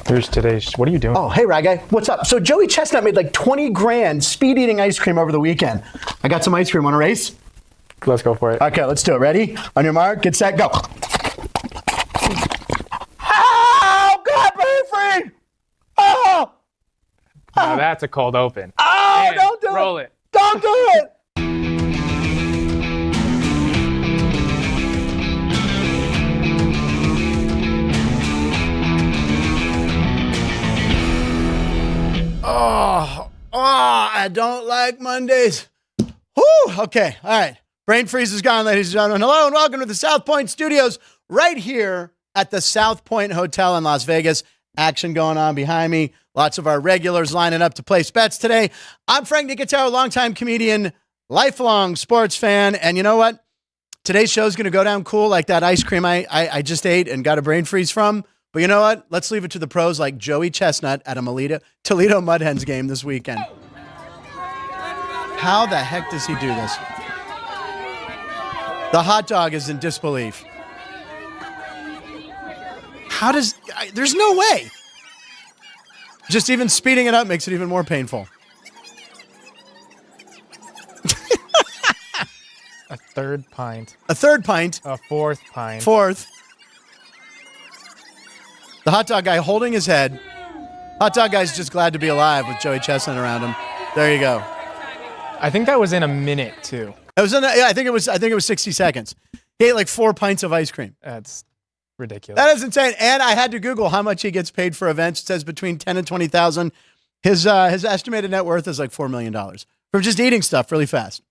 Here's today's. What are you doing? Oh, hey, Rag Guy. What's up? So Joey Chestnut made like 20 grand speed eating ice cream over the weekend. I got some ice cream. Want to race? Let's go for it. Okay, let's do it. Ready? On your mark, get set, go. Oh, God, brain freed! Oh! Now that's a cold open. Oh, And don't do it. roll it. Don't do it. Oh, I don't like Mondays. Whew, okay, all right. Brain freeze is gone, ladies and gentlemen. Hello and welcome to the South Point Studios right here at the South Point Hotel in Las Vegas. Action going on behind me. Lots of our regulars lining up to place bets today. I'm Frank Nicotero, longtime comedian, lifelong sports fan. And you know what? Today's show is going to go down cool like that ice cream I just ate and got a brain freeze from. But you know what? Let's leave it to the pros like Joey Chestnut at a Toledo Mud Hens game this weekend. How the heck does he do this? The hot dog is in disbelief. There's no way. Just even speeding it up makes it even more painful. A third pint. A third pint. A fourth pint. Fourth. The hot dog guy holding his head. Hot dog guy's just glad to be alive with Joey Chestnut around him. There you go. I think that was in a minute too. It was I think it was 60 seconds. He ate like 4 pints of ice cream. That's ridiculous. That is insane. And I had to Google how much he gets paid for events. It says between 10 and 20,000. His estimated net worth is like $4 million from just eating stuff really fast.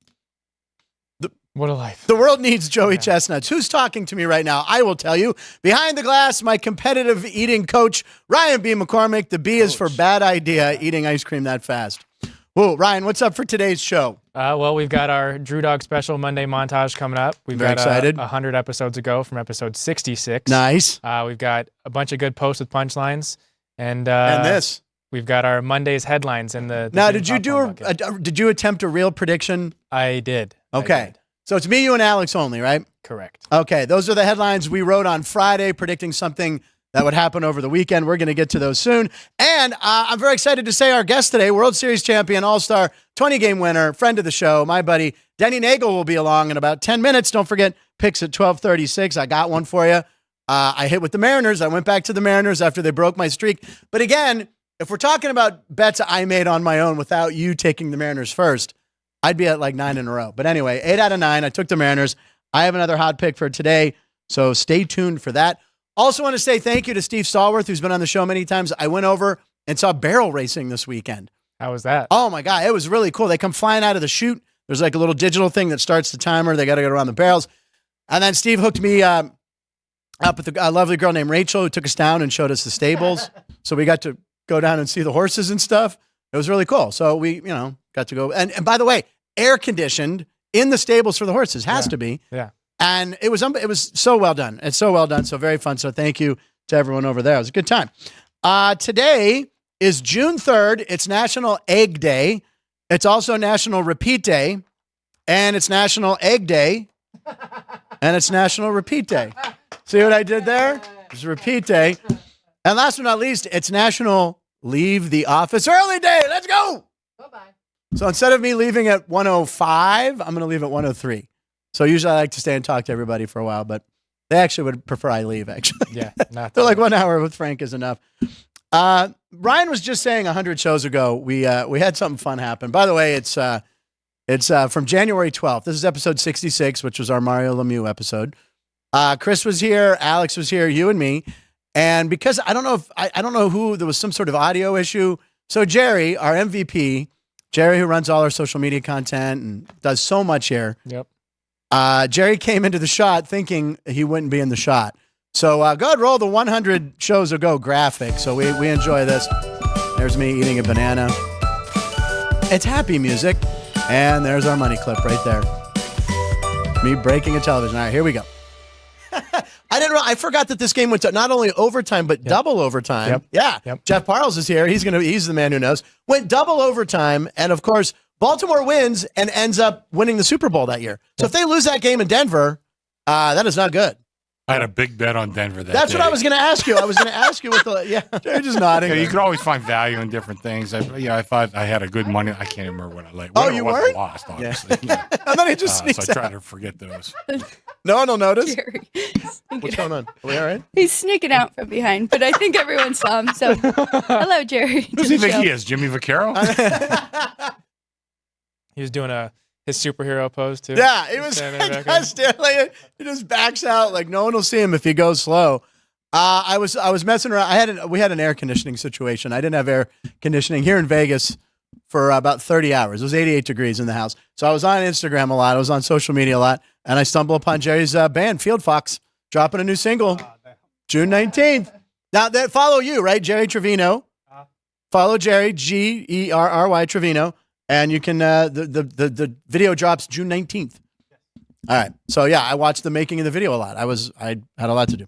What a life. The world needs Joey Chestnuts. Who's talking to me right now? I will tell you. Behind the glass, my competitive eating coach, Ryan B. McCormick. The B is for bad idea, eating ice cream that fast. Whoa, Ryan, what's up for today's show? Well, we've got our Drew Dog special Monday montage coming up. We've Very got excited. 100 episodes ago from episode 66. Nice. We've got a bunch of good posts with punchlines. And this. We've got our Monday's headlines in the now, Green did you do Popcorn did you attempt a real prediction? I did. Okay. I did. So it's me, you, and Alex only, right? Correct. Okay, those are the headlines we wrote on Friday, predicting something that would happen over the weekend. We're going to get to those soon. And I'm very excited to say our guest today, World Series champion, All-Star, 20-game winner, friend of the show, my buddy, Denny Neagle will be along in about 10 minutes. Don't forget, picks at 12:36. I got one for you. I hit with the Mariners. I went back to the Mariners after they broke my streak. But again, if we're talking about bets I made on my own without you taking the Mariners first, I'd be at like 9 in a row. But anyway, 8 out of 9. I took the Mariners. I have another hot pick for today, so stay tuned for that. Also want to say thank you to Steve Stallworth, who's been on the show many times. I went over and saw barrel racing this weekend. How was that? Oh, my God. It was really cool. They come flying out of the chute. There's like a little digital thing that starts the timer. They got to go around the barrels. And then Steve hooked me up with a lovely girl named Rachel who took us down and showed us the stables. So we got to go down and see the horses and stuff. It was really cool. So we, got to go. And by the way, air conditioned in the stables for the horses has to be. Yeah. And it was so well done. It's so well done. So very fun. So thank you to everyone over there. It was a good time. Today is June 3rd. It's National Egg Day. It's also National Repeat Day. And it's National Egg Day. And it's National Repeat Day. See what I did there? It's Repeat Day. And last but not least, it's National Leave the Office Early Day. Let's go. Bye-bye. So instead of me leaving at 1:05, I'm going to leave at 1:03. So usually I like to stay and talk to everybody for a while, but they actually would prefer I leave, actually. Yeah. They're like 1 hour with Frank is enough. Ryan was just saying 100 shows ago, we had something fun happen. By the way, it's from January 12th. This is episode 66, which was our Mario Lemieux episode. Chris was here. Alex was here, you and me. And because I don't know who, there was some sort of audio issue. So Jerry, our MVP, Jerry, who runs all our social media content and does so much here. Yep. Jerry came into the shot thinking he wouldn't be in the shot. So go ahead, roll the 100 shows ago graphic. So we enjoy this. There's me eating a banana. It's happy music. And there's our money clip right there. Me breaking a television. All right, here we go. I forgot that this game went to not only overtime, but double overtime. Yep. Yeah. Yep. Jeff Parles is here. He's the man who knows. Went double overtime. And of course, Baltimore wins and ends up winning the Super Bowl that year. So if they lose that game in Denver, that is not good. I had a big bet on Denver that That's day. what I was going to ask you. I was going to ask you what you're just nodding. Yeah, you could always find value in different things. I thought I had a good money. I can't remember what I like. Oh, you weren't? Lost, obviously. Yeah. And then he just sneaks so I try out. to forget those. No one will notice. Jerry. What's going on? Are we all right? He's sneaking out from behind, but I think everyone saw him. So, hello, Jerry. Who does he think he is? Jimmy Vaccaro? He was doing his superhero pose too. Yeah, he was Standing back there. Stanley. He just backs out like no one will see him if he goes slow. I was messing around. We had an air conditioning situation. I didn't have air conditioning here in Vegas for about 30 hours. It was 88 degrees in the house. So I was on Instagram a lot. I was on social media a lot, and I stumbled upon Jerry's band, Field Fox, dropping a new single, June 19th. Now that follow you, right, Jerry Trevino. Follow Jerry Gerry Trevino. And you can the video drops June 19th. All right. So yeah, I watched the making of the video a lot. I had a lot to do.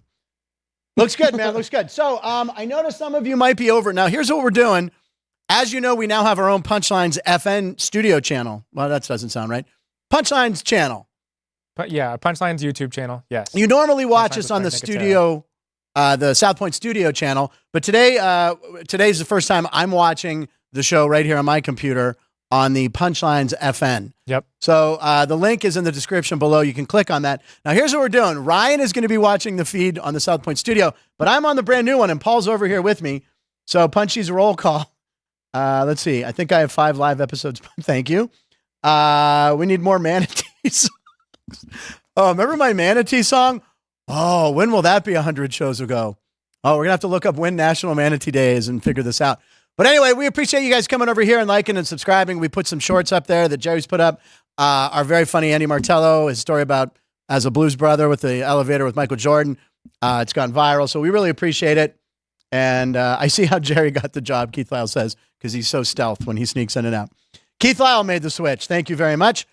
Looks good, man. Looks good. So I noticed some of you might be over. Now here's what we're doing. As you know, we now have our own Punchlines FN studio channel. Well, that doesn't sound right. Punchlines channel. But yeah, Punchline's YouTube channel. Yes. You normally watch Punchlines us on the with Frank studio, the South Point studio channel. But today's the first time I'm watching the show right here on my computer on the Punchlines FN. Yep. So the link is in the description below. You can click on that. Now, here's what we're doing. Ryan is going to be watching the feed on the South Point studio, but I'm on the brand new one, and Paul's over here with me. So Punchy's roll call. Let's see. I think I have 5 live episodes. Thank you. We need more manatees. Oh, remember my manatee song? Oh, when will that be 100 shows ago? Oh, we're going to have to look up when National Manatee Day is and figure this out. But anyway, we appreciate you guys coming over here and liking and subscribing. We put some shorts up there that Jerry's put up. Our very funny Andy Martello, his story about as a blues brother with the elevator with Michael Jordan. It's gone viral, so we really appreciate it. And I see how Jerry got the job, Keith Lyle says, because he's so stealth when he sneaks in and out. Keith Lyle made the switch. Thank you very much.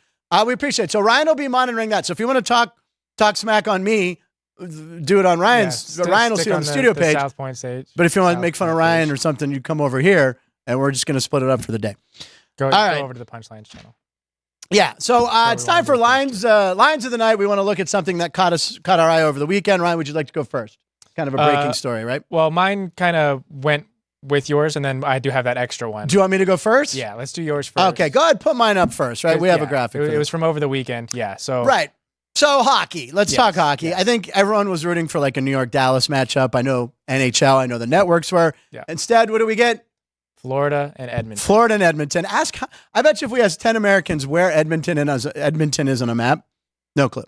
We appreciate it. So Ryan will be monitoring that. So if you want to talk smack on me, do it on Ryan's. Ryan will see it on the studio page. South Point stage. But if you want to make fun of Ryan or something, you come over here, and we're just going to split it up for the day. Go right. over to the Punchlines channel. Yeah. So it's time for lines of the night. We want to look at something that caught our eye over the weekend. Ryan, would you like to go first? Kind of a breaking story, right? Well, mine kind of went with yours, and then I do have that extra one. Do you want me to go first? Yeah, let's do yours first. Okay, go ahead. Put mine up first, right? We have a graphic. It was from over the weekend. Yeah. So right. So hockey. Let's talk hockey. Yes. I think everyone was rooting for like a New York-Dallas matchup. I know NHL. I know the networks were. Yeah. Instead, what do we get? Florida and Edmonton. Florida and Edmonton. I bet you if we ask 10 Americans where Edmonton is on a map, no clue.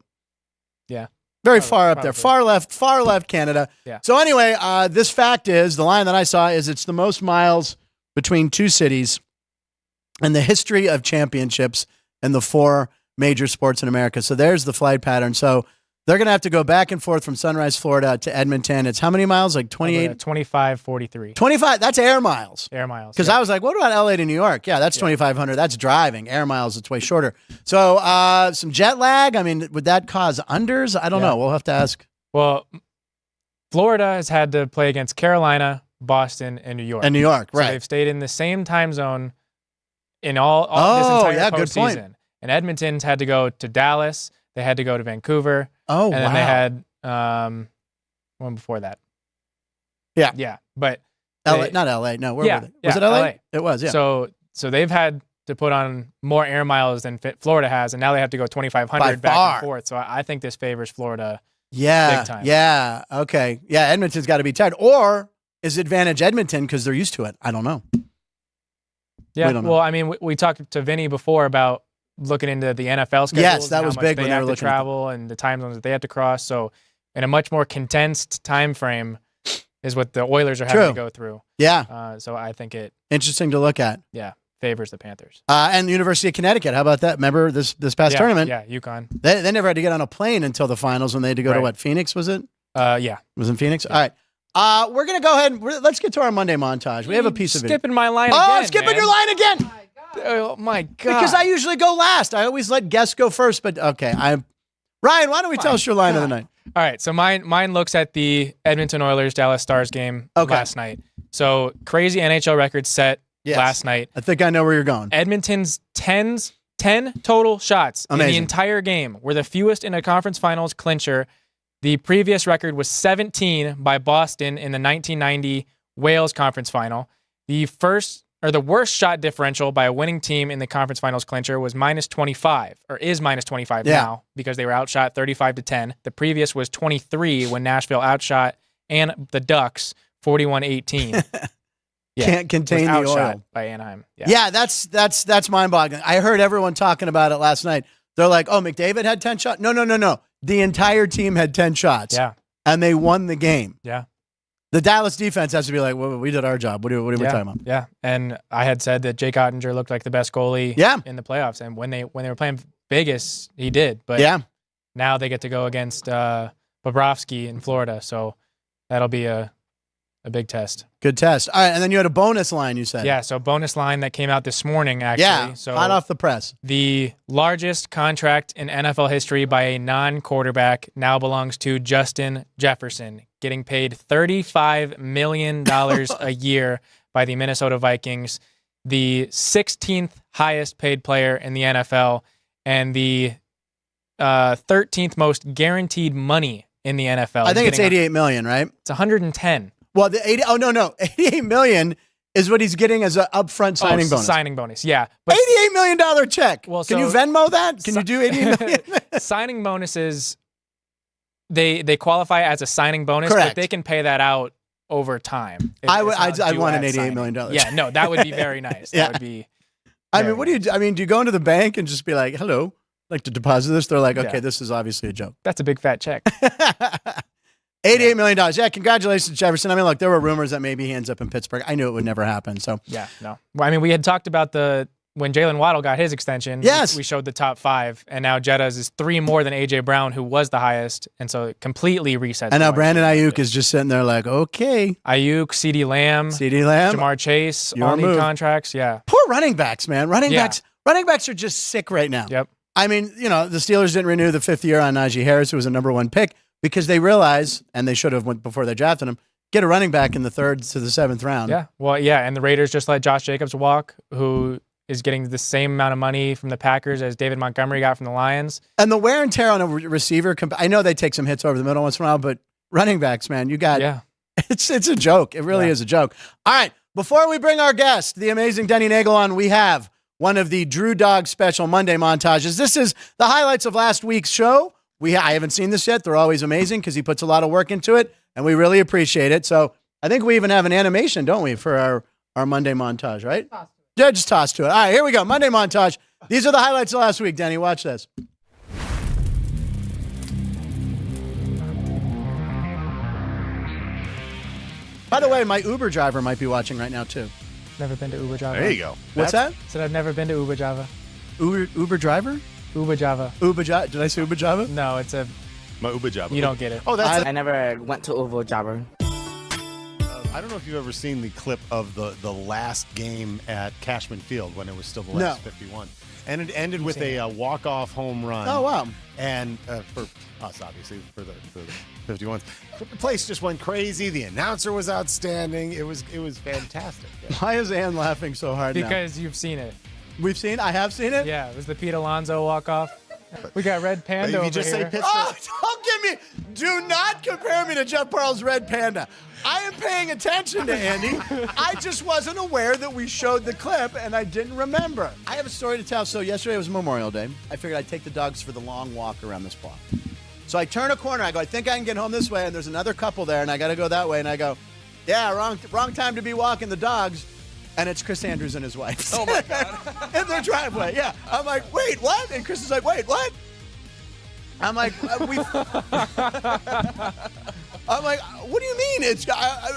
Yeah. Very Probably, far up there. Far left Canada. Yeah. So anyway, this fact is, the line that I saw is it's the most miles between two cities in the history of championships in the 4 major sports in America. So there's the flight pattern. So they're going to have to go back and forth from Sunrise, Florida to Edmonton. It's how many miles? Like 28? 25, 43. 25. That's air miles. Air miles. Because I was like, what about LA to New York? Yeah, that's 2,500. That's driving. Air miles, it's way shorter. So some jet lag. I mean, would that cause unders? I don't know. We'll have to ask. Well, Florida has had to play against Carolina, Boston, and New York. And New York, So right. they've stayed in the same time zone in all this entire good point. postseason. And Edmonton's had to go to Dallas. They had to go to Vancouver. Oh, and then they had one before that. Yeah. Yeah. But LA, not LA. No, where were they? Was it LA? It was, yeah. So they've had to put on more air miles than Florida has, and now they have to go 2,500 back and forth. So I think this favors Florida big time. Yeah. Okay. Yeah, Edmonton's got to be tired. Or is it advantage Edmonton because they're used to it? I don't know. Yeah. Well, I mean, we talked to Vinny before about looking into the NFL schedule. Yes, that was big when they they were have to looking at travel and the time zones that they have to cross. So in a much more condensed time frame is what the Oilers are having to go through. Yeah. So I think it interesting to look at. Yeah, favors the Panthers. And the University of Connecticut. How about that? Remember this past tournament? Yeah, UConn. They never had to get on a plane until the finals when they had to go to what, Phoenix? Was it? Yeah. It was in Phoenix. Yeah. All right. We're gonna go ahead and let's get to our Monday montage. We have a piece of it. Skipping my line. Oh, again, skipping man. your line again. Oh my God! Because I usually go last. I always let guests go first. But okay, Ryan. Why don't we tell us your line of the night? All right, so mine looks at the Edmonton Oilers Dallas Stars game last night. So crazy NHL record set last night. I think I know where you're going. Edmonton's 10 total shots in the entire game were the fewest in a conference finals clincher The previous record was 17 by Boston in the 1990 Wales Conference Final. The worst shot differential by a winning team in the conference finals clincher was -25, or is -25 now, because they were outshot 35-10. The previous was 23 when Nashville outshot and the Ducks 41-18. Can't contain the oil by Anaheim. Yeah, that's mind-boggling. I heard everyone talking about it last night. They're like, "Oh, McDavid had 10 shots." No. The entire team had 10 shots. Yeah, and they won the game. Yeah. The Dallas defense has to be like, well, we did our job. What are we talking about? Yeah, and I had said that Jake Ottinger looked like the best goalie in the playoffs, and when they were playing Vegas, he did. But now they get to go against Bobrovsky in Florida, so that'll be a big test. Good test. All right, and then you had a bonus line, you said. Yeah, so bonus line that came out this morning, actually. Yeah, so hot off the press. The largest contract in NFL history by a non-quarterback now belongs to Justin Jefferson, getting paid $35 million a year by the Minnesota Vikings, the 16th highest paid player in the NFL, and the 13th most guaranteed money in the NFL. I think it's $88 million, right? It's 110. Well, $88 million is what he's getting as an upfront signing bonus. Signing bonus, yeah. But $88 million check. Well, can you Venmo that? Can you do $88 million? Signing bonuses, they qualify as a signing bonus, Correct. but they can pay that out over time. I'd want an $88 million. Yeah, no, that would be very nice. That would be. I mean, what do you do? I mean, do you go into the bank and just be like, "Hello, I'd like to deposit this"? They're like, "Okay, this is obviously a joke." That's a big fat check. $88 million. Yeah, congratulations, Jefferson. I mean, look, there were rumors that maybe he ends up in Pittsburgh. I knew it would never happen. So no. Well, I mean, we had talked about when Jalen Waddle got his extension. Yes, we showed the top 5, and now Jetta's is 3 more than AJ Brown, who was the highest, and so it completely resets. And now Brandon Ayuk is just sitting there like, okay, Ayuk, CeeDee Lamb, Jamar Chase, all need contracts. Yeah, poor running backs, man. Running backs are just sick right now. Yep. I mean, the Steelers didn't renew the 5th year on Najee Harris, who was a number 1 pick, because they realized, and they should have went before they drafted him, get a running back in the 3rd to the 7th round. Yeah, well, and the Raiders just let Josh Jacobs walk, who is getting the same amount of money from the Packers as David Montgomery got from the Lions. And the wear and tear on a receiver, I know they take some hits over the middle once in a while, but running backs, man, you got it's a joke. It really is a joke. All right, before we bring our guest, the amazing Denny Neagle, on, we have one of the Drew Dog special Monday montages. This is the highlights of last week's show. I haven't seen this yet. They're always amazing because he puts a lot of work into it, and we really appreciate it. So I think we even have an animation, don't we, for our Monday montage, right? Yeah, just toss to it. All right, here we go. Monday montage. These are the highlights of last week, Denny. Watch this. By the way, my Uber driver might be watching right now, too. Never been to Uber Java. There you go. What's that? Said I've never been to Uber Java. Uber driver? Uber Java. Uber Java? Did I say Uber Java? No, it's my Uber Java. You don't get it. Oh, that's. I never went to Uber Java. I don't know if you've ever seen the clip of the last game at Cashman Field when it was still the last 51. And it ended with a walk-off home run. Oh, wow. And for us, obviously, for the 51s. The place just went crazy. The announcer was outstanding. It was fantastic. Yeah. Why is Ann laughing so hard because you've seen it. I have seen it? Yeah, it was the Pete Alonso walk-off. We got Red Panda over here. Say Pittsburgh. Oh, don't give me. Do not compare me to Jeff Parles' Red Panda. I am paying attention to Andy. I just wasn't aware that we showed the clip, and I didn't remember. I have a story to tell. So yesterday was Memorial Day. I figured I'd take the dogs for the long walk around this block. So I turn a corner. I go, I think I can get home this way, and there's another couple there, and I got to go that way. And I go, yeah, wrong time to be walking the dogs. And it's Chris Andrews and his wife. Oh, my God. In their driveway, yeah. I'm like, wait, what? And Chris is like, wait, what? I'm like, I'm like, what do you mean? It's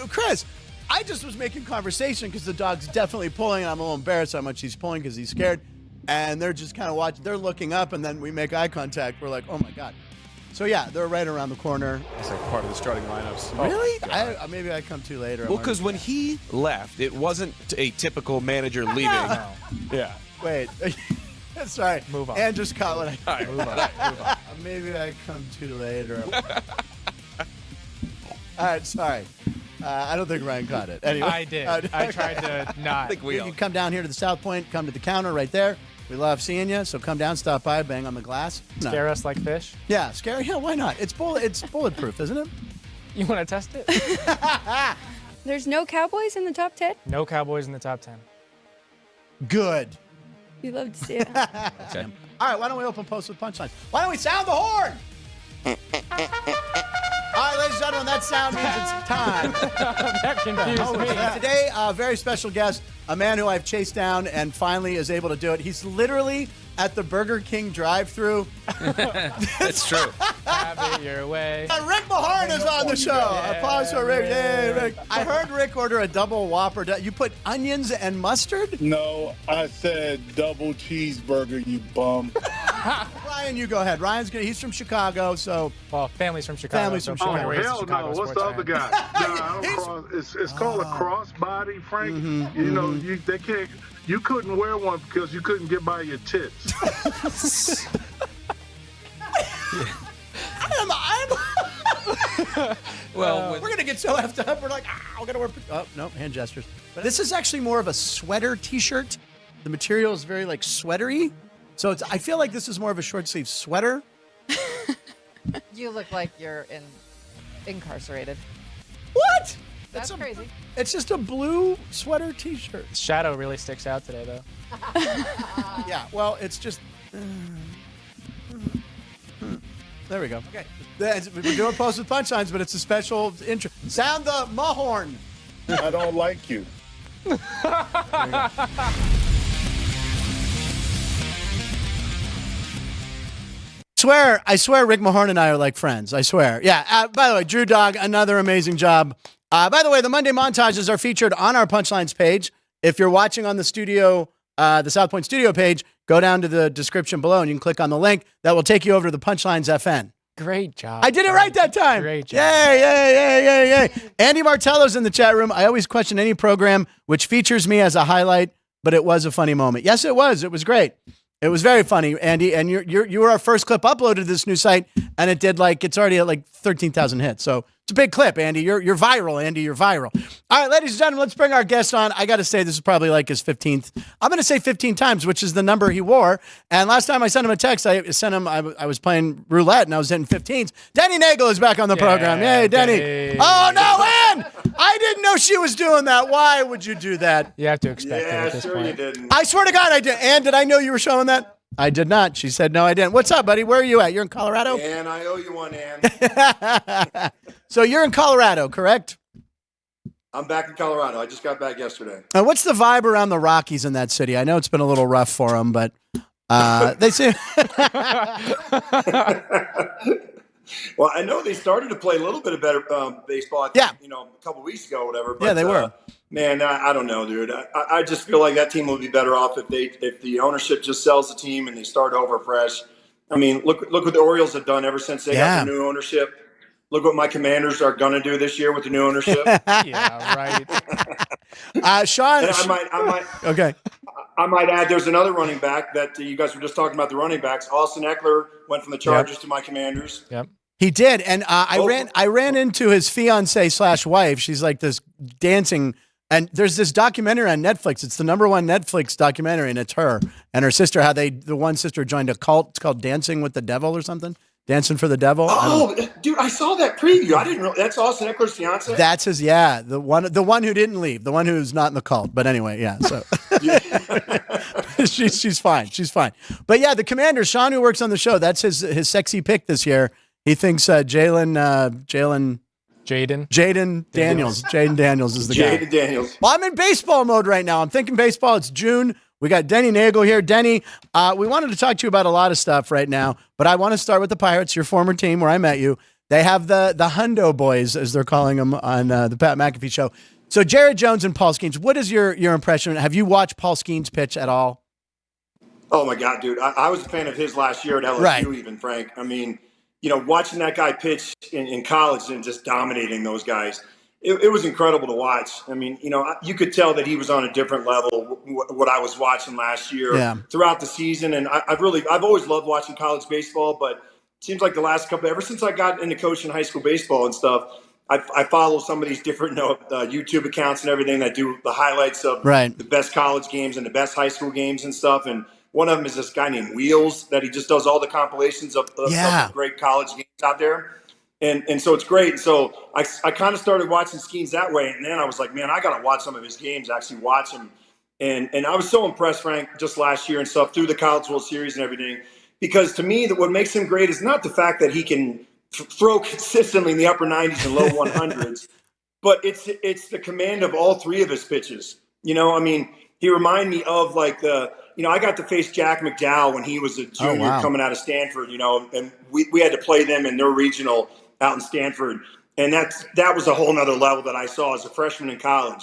Chris. I just was making conversation because the dog's definitely pulling, and I'm a little embarrassed how much he's pulling because he's scared. And they're just kind of watching. They're looking up, and then we make eye contact. We're like, oh, my God. So, yeah, they're right around the corner. It's like part of the starting lineups. Really? Maybe I come too late. Well, because when he left, it wasn't a typical manager leaving. No. Yeah. Wait. Sorry. Move on. And just caught what I... All right, move on. Maybe I come too late. Or... All right, sorry. I don't think Ryan caught it. Anyway. I did. I tried to not. I think we all. You come down here to the South Point, come to the counter right there. We love seeing you. So come down, stop by, bang on the glass. Scare us like fish. Yeah, scary. Yeah, why not? It's bulletproof, isn't it? You want to test it? There's no Cowboys in the top 10? No Cowboys in the top 10. Good. We love to see it. Okay. All right, why don't we open post with punchlines? Why don't we sound the horn? All right, ladies and gentlemen, that sound means it's time. That confused me. Today, a very special guest, a man who I've chased down and finally is able to do it. He's literally at the Burger King drive-thru. That's true. Have it your way. Rick Mahorn is on the show. Applause for Rick. Yay, Rick. I heard Rick order a double Whopper. You put onions and mustard? No, I said double cheeseburger, you bum. Ryan, you go ahead. He's from Chicago, so. Well, family's from Chicago. Family's from Chicago. Oh, Raised a hell Chicago no. What's sports the other fan. guy? No, I don't cross. It's called a crossbody, Frank. You know, they can't. You couldn't wear one because you couldn't get by your tits. Well, We're going to get so effed up. We're like, we're going to wear. Oh, no, hand gestures. But this is actually more of a sweater t-shirt. The material is very, like, sweatery. So I feel like this is more of a short sleeve sweater. You look like you're incarcerated. What? That's crazy. It's just a blue sweater t-shirt. Shadow really sticks out today, though. Yeah, well, it's just. There we go. Okay. We're doing post with punchlines, but it's a special intro. Sound the Mahorn. I don't like you. I swear Rick Mahorn and I are like friends. I swear. Yeah. By the way, Drew Dog, another amazing job. By the way, the Monday montages are featured on our punchlines page. If you're watching on the studio, the South Point studio page, go down to the description below and you can click on the link. That will take you over to the Punchlines FN. Great job. I did it right that time. Great job. Yay. Andy Martello's in the chat room. I always question any program which features me as a highlight, but it was a funny moment. Yes, it was. It was great. It was very funny, Andy. And you were our first clip uploaded to this new site, and it did it's already at 13,000 hits. So it's a big clip, Andy. You're viral, Andy. You're viral. All right, ladies and gentlemen, let's bring our guest on. I got to say, this is probably his 15th. I'm going to say 15 times, which is the number he wore. And last time I sent him a text, I was playing roulette and I was hitting 15s. Denny Neagle is back on the program. Yay, Denny. Oh, no, Ann! I didn't know she was doing that. Why would you do that? You have to expect it at this point. you didn't. I swear to God, I did. Ann, did I know you were showing that? I did not. She said, no, I didn't. What's up, buddy? Where are you at? You're in Colorado? And I owe you one, Ann. So you're in Colorado, correct? I'm back in Colorado. I just got back yesterday. What's the vibe around the Rockies in that city? I know it's been a little rough for them, but they seem. Well, I know they started to play a little bit of better baseball. A couple weeks ago, or whatever. But, yeah, they were. Man, I don't know, dude. I just feel like that team will be better off if the ownership just sells the team and they start over fresh. I mean, look what the Orioles have done ever since they got the new ownership. Look what my Commanders are going to do this year with the new ownership. Yeah, right. Sean. And I might. Okay. I might add, there's another running back that you guys were just talking about. The running backs. Austin Eckler went from the Chargers to my Commanders. Yep. He did, and I ran into his fiance/wife. She's like this dancing, and there's this documentary on Netflix. It's the #1 Netflix documentary, and it's her and her sister. How the one sister joined a cult. It's called Dancing with the Devil or something. Dancing for the Devil. Oh, dude, I saw that preview. I didn't know that's Austin Eckler's fiance. That's his. Yeah, the one who didn't leave, the one who's not in the cult. But anyway, yeah. So she's fine. She's fine. But yeah, the Commander, Sean, who works on the show, that's his sexy pick this year. He thinks Jaden Daniels. Jaden Daniels is the guy. Jaden Daniels. Well, I'm in baseball mode right now. I'm thinking baseball. It's June. We got Denny Neagle here. Denny, we wanted to talk to you about a lot of stuff right now, but I want to start with the Pirates, your former team where I met you. They have the Hundo Boys, as they're calling them on the Pat McAfee show. So Jared Jones and Paul Skeens, what is your impression? Have you watched Paul Skeens pitch at all? Oh, my God, dude. I was a fan of his last year at LSU even, Frank. I mean, watching that guy pitch in college and just dominating those guys, it was incredible to watch. I mean, you could tell that he was on a different level, what I was watching last year throughout the season. And I've always loved watching college baseball, but it seems like the last ever since I got into coaching high school baseball and stuff, I follow some of these different YouTube accounts and everything that do the highlights of the best college games and the best high school games and stuff. And One of them is this guy named Wheels that he just does all the compilations of the great college games out there. And so it's great. And so I kind of started watching Skeens that way. And then I was like, man, I got to watch some of his games, actually watch him. And I was so impressed, Frank, just last year and stuff through the College World Series and everything. Because to me, what makes him great is not the fact that he can throw consistently in the upper 90s and low 100s, but it's the command of all three of his pitches. You know, I mean, he reminded me of like I got to face Jack McDowell when he was a junior coming out of Stanford, you know, and we had to play them in their regional out in Stanford. And that was a whole nother level that I saw as a freshman in college.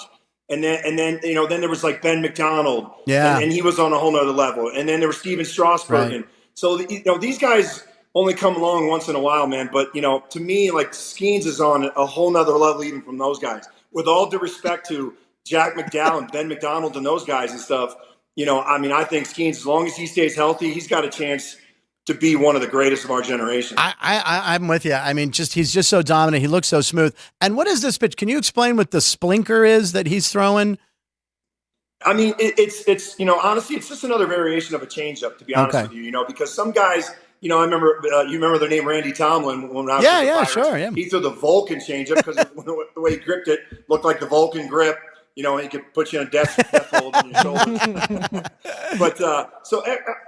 And then then there was like Ben McDonald, and he was on a whole nother level. And then there was Steven Strasburg. Right. And so, these guys only come along once in a while, man. But, to me, like Skeens is on a whole nother level even from those guys. With all due respect to Jack McDowell and Ben McDonald and those guys and stuff, I think Skeens, as long as he stays healthy, he's got a chance to be one of the greatest of our generation. I'm with you. I mean, he's just so dominant. He looks so smooth. And what is this pitch? Can you explain what the splinker is that he's throwing? I mean, it's honestly, it's just another variation of a changeup, to be honest with you, because some guys, I remember, you remember their name, Randy Tomlin, when I was with the Pirates. Sure, yeah. He threw the Vulcan changeup because the way he gripped it looked like the Vulcan grip. He could put you in a death hold on your shoulders. But so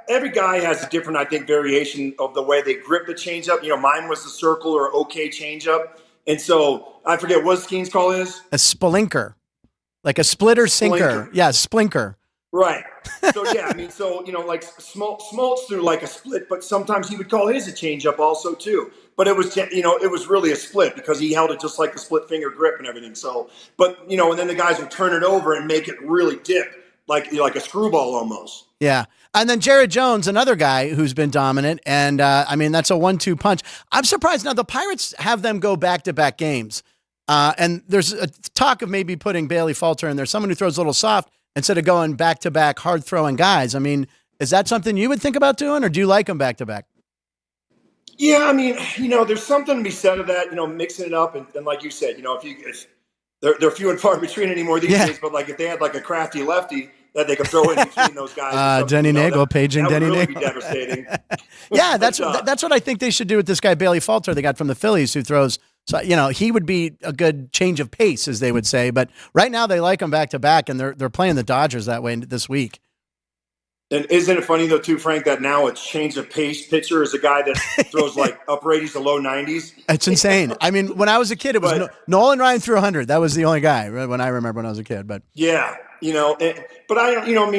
every guy has a different, I think, variation of the way they grip the changeup. Mine was the circle or OK changeup. And so I forget what Skeens' call is. A splinker. Like a splitter sinker. Yeah, splinker. Right. So, like Smoltz threw like a split, but sometimes he would call his a changeup also, too. But it was, it was really a split because he held it just like the split finger grip and everything. So, but, and then the guys would turn it over and make it really dip like a screwball almost. Yeah. And then Jared Jones, another guy who's been dominant. And, that's a 1-2 punch. I'm surprised. Now, the Pirates have them go back-to-back games. And there's a talk of maybe putting Bailey Falter in there, someone who throws a little soft instead of going back-to-back hard-throwing guys. I mean, is that something you would think about doing, or do you like them back-to-back? Yeah, I mean, there's something to be said of that, mixing it up. And like you said, if they're few and far between anymore these days, but like if they had like a crafty lefty that they could throw in between those guys. Denny Neagle, paging Denny Neagle. That would really be devastating. Yeah, that's what I think they should do with this guy, Bailey Falter, they got from the Phillies, who throws. So, he would be a good change of pace, as they would say. But right now they like him back-to-back, and they're playing the Dodgers that way this week. And isn't it funny, though, too, Frank, that now a change of pace pitcher is a guy that throws like upper 80s to low 90s? It's insane. I mean, when I was a kid, it was Nolan Ryan threw 100. That was the only guy when I remember when I was a kid. But yeah, but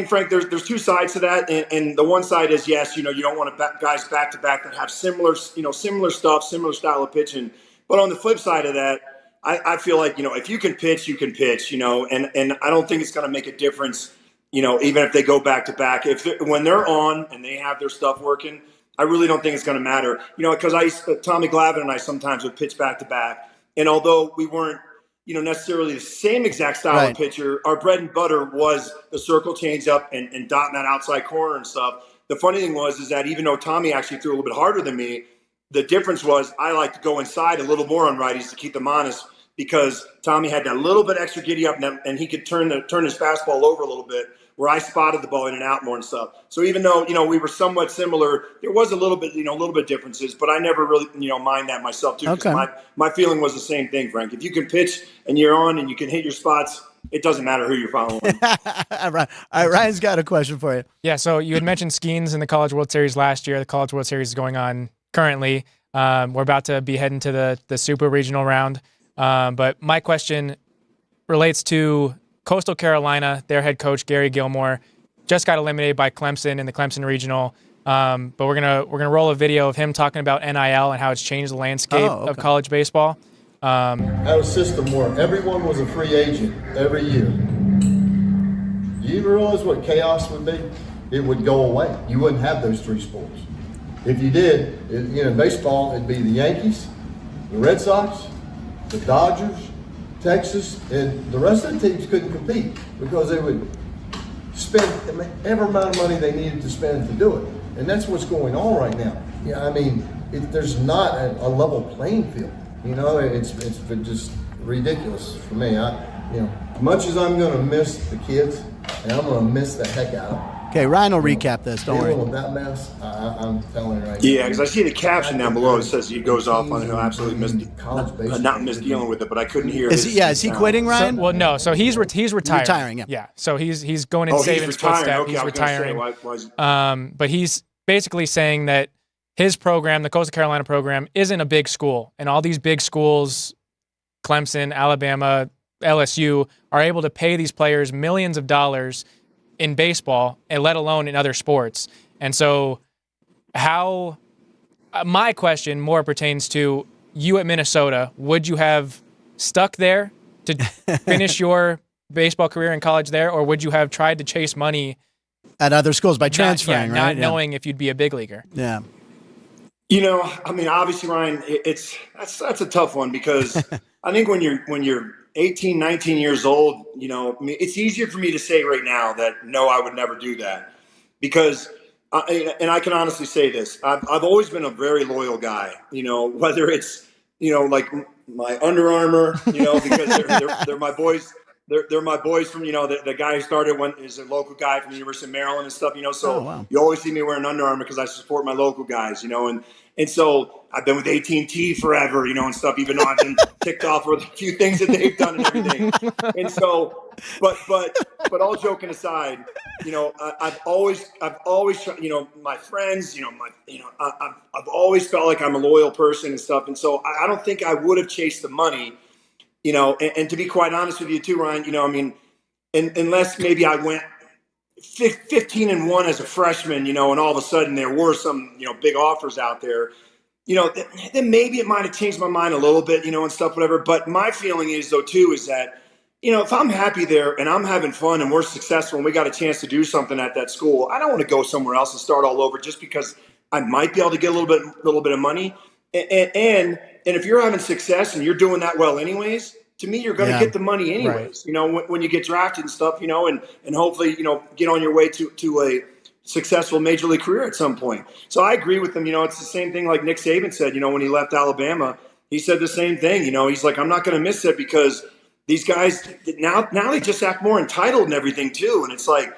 Frank, there's two sides to that. And the one side is, yes, you don't want guys back-to-back that have similar stuff, similar style of pitching. But on the flip side of that, I feel like, if you can pitch, you can pitch, and I don't think it's going to make a difference, even if they go back to back. When they're on and they have their stuff working, I really don't think it's going to matter, because Tommy Glavine and I sometimes would pitch back to back. And although we weren't, necessarily the same exact style of pitcher, our bread and butter was the circle changeup and dotting that outside corner and stuff. The funny thing is that even though Tommy actually threw a little bit harder than me, the difference was I like to go inside a little more on righties to keep them honest, because Tommy had that little bit extra giddy up and he could turn his fastball over a little bit, where I spotted the ball in and out more and stuff. So even though, we were somewhat similar, there was a little bit differences, but I never really, mind that myself too. Okay. My feeling was the same thing, Frank. If you can pitch and you're on and you can hit your spots, it doesn't matter who you're following. All right, Ryan's got a question for you. Yeah, so you had mentioned Skeens in the College World Series last year. The College World Series is going on currently. We're about to be heading to the Super Regional round. But my question relates to Coastal Carolina. Their head coach, Gary Gilmore, just got eliminated by Clemson in the Clemson Regional. But we're gonna roll a video of him talking about NIL and how it's changed the landscape of college baseball. How the system worked. Everyone was a free agent every year. Do you realize what chaos would be? It would go away. You wouldn't have those three sports. If you did, baseball, it'd be the Yankees, the Red Sox, the Dodgers, Texas, and the rest of the teams couldn't compete because they would spend every amount of money they needed to spend to do it. And that's what's going on right now. There's not a level playing field. It's just ridiculous for me. Much as I'm going to miss the kids, and I'm going to miss the heck out of them. Okay, Ryan will recap this. Don't worry. With that mess, I'm telling you right now. Yeah, because I see the caption down below. It says he goes off on who absolutely not missed dealing with it, but I couldn't hear. Is he quitting, Ryan? Well, no. So he's retiring. Retiring, yeah. So he's going in Saban's footsteps. Okay, he's retiring. But he's basically saying that his program, the Coastal Carolina program, isn't a big school, and all these big schools, Clemson, Alabama, LSU, are able to pay these players millions of dollars in baseball, and let alone in other sports. And so my question more pertains to you at Minnesota. Would you have stuck there to finish your baseball career in college there, or would you have tried to chase money at other schools by transferring, right? Not knowing if you'd be a big leaguer? Yeah. I mean, obviously, Ryan, that's a tough one because I think when you're 18, 19 years old, I mean, it's easier for me to say right now that no, I would never do that because, and I can honestly say this, I've always been a very loyal guy, whether it's, like my Under Armour, because they're my boys. They're my boys from, the guy who started is a local guy from the University of Maryland and stuff, so you always see me wearing Under Armour because I support my local guys, and so I've been with AT&T forever, and stuff, even though I've been ticked off with a few things that they've done and everything. And so, but all joking aside, I've always, my friends, I've always felt like I'm a loyal person and stuff. And so I don't think I would have chased the money, and to be quite honest with you too, Ryan, I mean, unless maybe I went 15-1 as a freshman, and all of a sudden there were some, big offers out there, then maybe it might have changed my mind a little bit, and stuff, whatever. But my feeling is though too, is that, if I'm happy there and I'm having fun and we're successful and we got a chance to do something at that school, I don't want to go somewhere else and start all over just because I might be able to get a little bit of money. And if you're having success and you're doing that well anyways, to me, you're going to get the money anyways, right. When you get drafted and stuff, and hopefully, get on your way to a successful major league career at some point. So I agree with him. It's the same thing like Nick Saban said, when he left Alabama, he said the same thing. He's like, I'm not going to miss it because these guys now they just act more entitled and everything too. And it's like,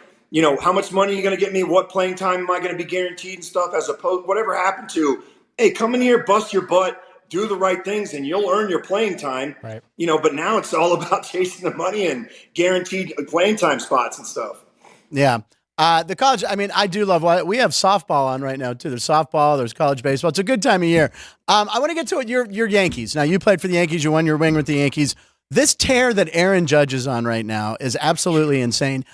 how much money are you going to get me? What playing time am I going to be guaranteed and stuff as opposed, whatever happened to, hey, come in here, bust your butt, do the right things and you'll earn your playing time, right. But now it's all about chasing the money and guaranteed playing time spots and stuff. Yeah. The college, I mean, I do love we have softball on right now too. There's softball, there's college baseball. It's a good time of year. I want to get to it. Your Yankees. Now you played for the Yankees. You won your ring with the Yankees. This tear that Aaron Judge is on right now is absolutely insane.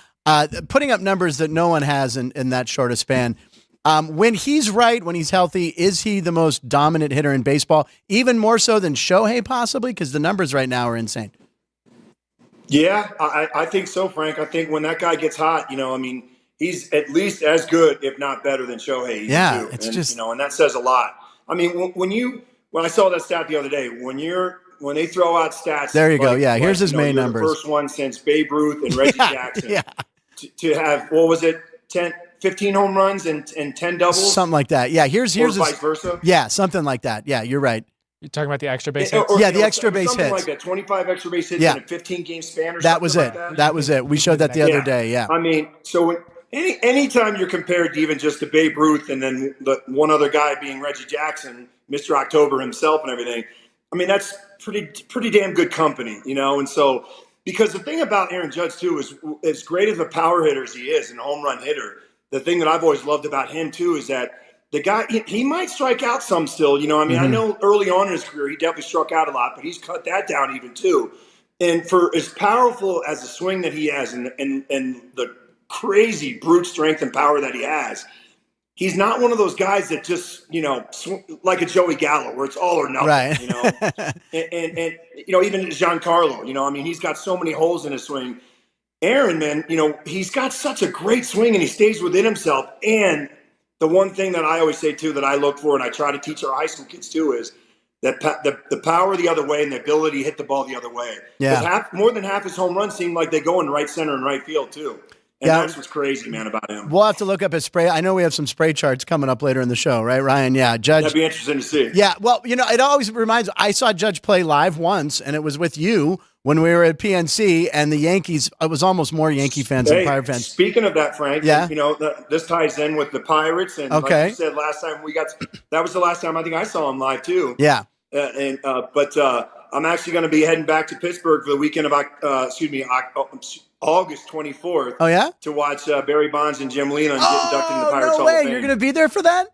Putting up numbers that no one has in that short a span. When he's right, when he's healthy, is he the most dominant hitter in baseball? Even more so than Shohei possibly? Because the numbers right now are insane. Yeah, I think so, Frank. I think when that guy gets hot, I mean, he's at least as good, if not better than Shohei. Yeah, it's just, and that says a lot. I mean, when I saw that stat the other day, when they throw out stats. There you go. Yeah, here's his main numbers. The first one since Babe Ruth and Reggie Jackson. Yeah. To have, what was it, 15 home runs and 10 doubles? Something like that. Yeah, here's vice versa? Yeah, something like that. Yeah, you're right. You're talking about the extra base hits? The extra base something hits. Like that, 25 extra base hits in a 15-game span or that was something it. like that. That was it. We showed that the other day, yeah. I mean, so anytime you're compared to even just to Babe Ruth and then the one other guy being Reggie Jackson, Mr. October himself and everything, I mean, that's pretty damn good company, And so, because the thing about Aaron Judge, too, is as great of a power hitter as he is and a home run hitter, the thing that I've always loved about him, too, is that the guy, he might strike out some still, I mean, I know early on in his career, he definitely struck out a lot, but he's cut that down even, too. And for as powerful as the swing that he has and the crazy brute strength and power that he has, he's not one of those guys that just, like a Joey Gallo, where it's all or nothing, right. and even Giancarlo, I mean, he's got so many holes in his swing. Aaron, man, he's got such a great swing and he stays within himself. And the one thing that I always say, too, that I look for and I try to teach our high school kids, too, is that the power the other way and the ability to hit the ball the other way. Yeah. More than half his home runs seem like they go in right center and right field, too. And that's what's crazy, man, about him. We'll have to look up his spray. I know we have some spray charts coming up later in the show, right, Ryan? Yeah, Judge. That'd be interesting to see. Yeah, well, it always reminds – I saw Judge play live once, and it was with you when we were at PNC and the Yankees. It was almost more Yankee fans than Pirate fans. Speaking of that, Frank, Yeah. This ties in with the Pirates. And Okay. like you said, last time that was the last time I think I saw them live too. Yeah. But I'm actually going to be heading back to Pittsburgh for the weekend of August 24th. Oh, yeah? To watch Barry Bonds and Jim Leland get inducted in the Pirates no Hall way. of Fame. You're going to be there for that?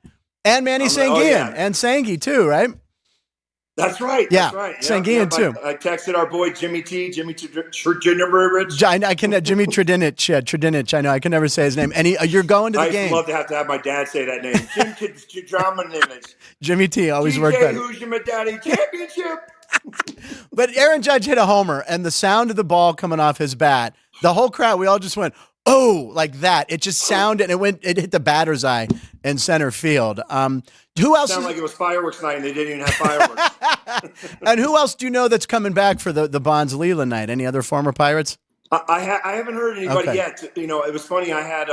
And Manny Sanguian. yeah. And Sangi, too, right? That's right. Yeah. That's right. Sanguian, too. I texted our boy Jimmy Trudinich. I can Jimmy Trudinich. Yeah, Trudinich. I know. I can never say his name. And you're going to the game. I'd love to have my dad say that name. Jimmy T always worked better. Who's your daddy championship? But Aaron Judge hit a homer, and the sound of the ball coming off his bat, the whole crowd, we all just went, oh, like that. It just sounded, and it hit the batter's eye in center field. Who else? It sounded like it was fireworks night, and they didn't even have fireworks. And who else do you know that's coming back for the Bonds Leland night? Any other former Pirates? I haven't heard anybody yet. It was funny. I had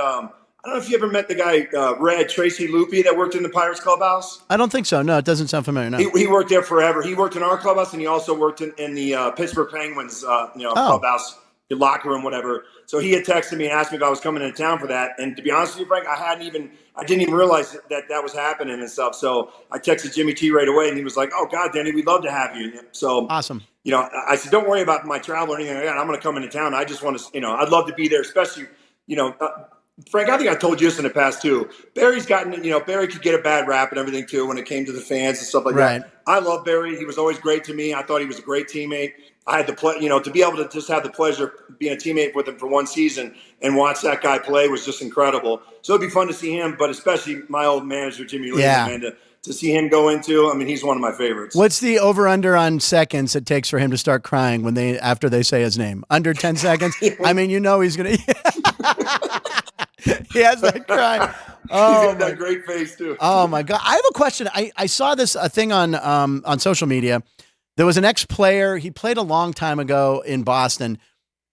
I don't know if you ever met the guy Red Tracy Loopy that worked in the Pirates clubhouse. I don't think so. No, it doesn't sound familiar. No. He worked there forever. He worked in our clubhouse, and he also worked in the Pittsburgh Penguins clubhouse, the locker room, whatever. So he had texted me and asked me if I was coming into town for that. And to be honest with you, Frank, I didn't even realize that was happening and stuff. So I texted Jimmy T right away, and he was like, "Oh God, Denny, we'd love to have you." So awesome. I said, "Don't worry about my travel or anything like that. I'm going to come into town. I just want to, I'd love to be there, especially, Frank, I think I told you this in the past too. Barry's gotten, Barry could get a bad rap and everything too when it came to the fans and stuff like that. I love Barry. He was always great to me. I thought he was a great teammate. I had the to be able to just have the pleasure of being a teammate with him for one season and watch that guy play was just incredible. So it'd be fun to see him, but especially my old manager, Jimmy Lee, man, to see him go into, he's one of my favorites. What's the over-under on seconds it takes for him to start crying after they say his name? Under 10 seconds? He's going to... He has that cry. Oh, he's got that great face too. Oh my God! I have a question. I saw this thing on social media. There was an ex-player. He played a long time ago in Boston,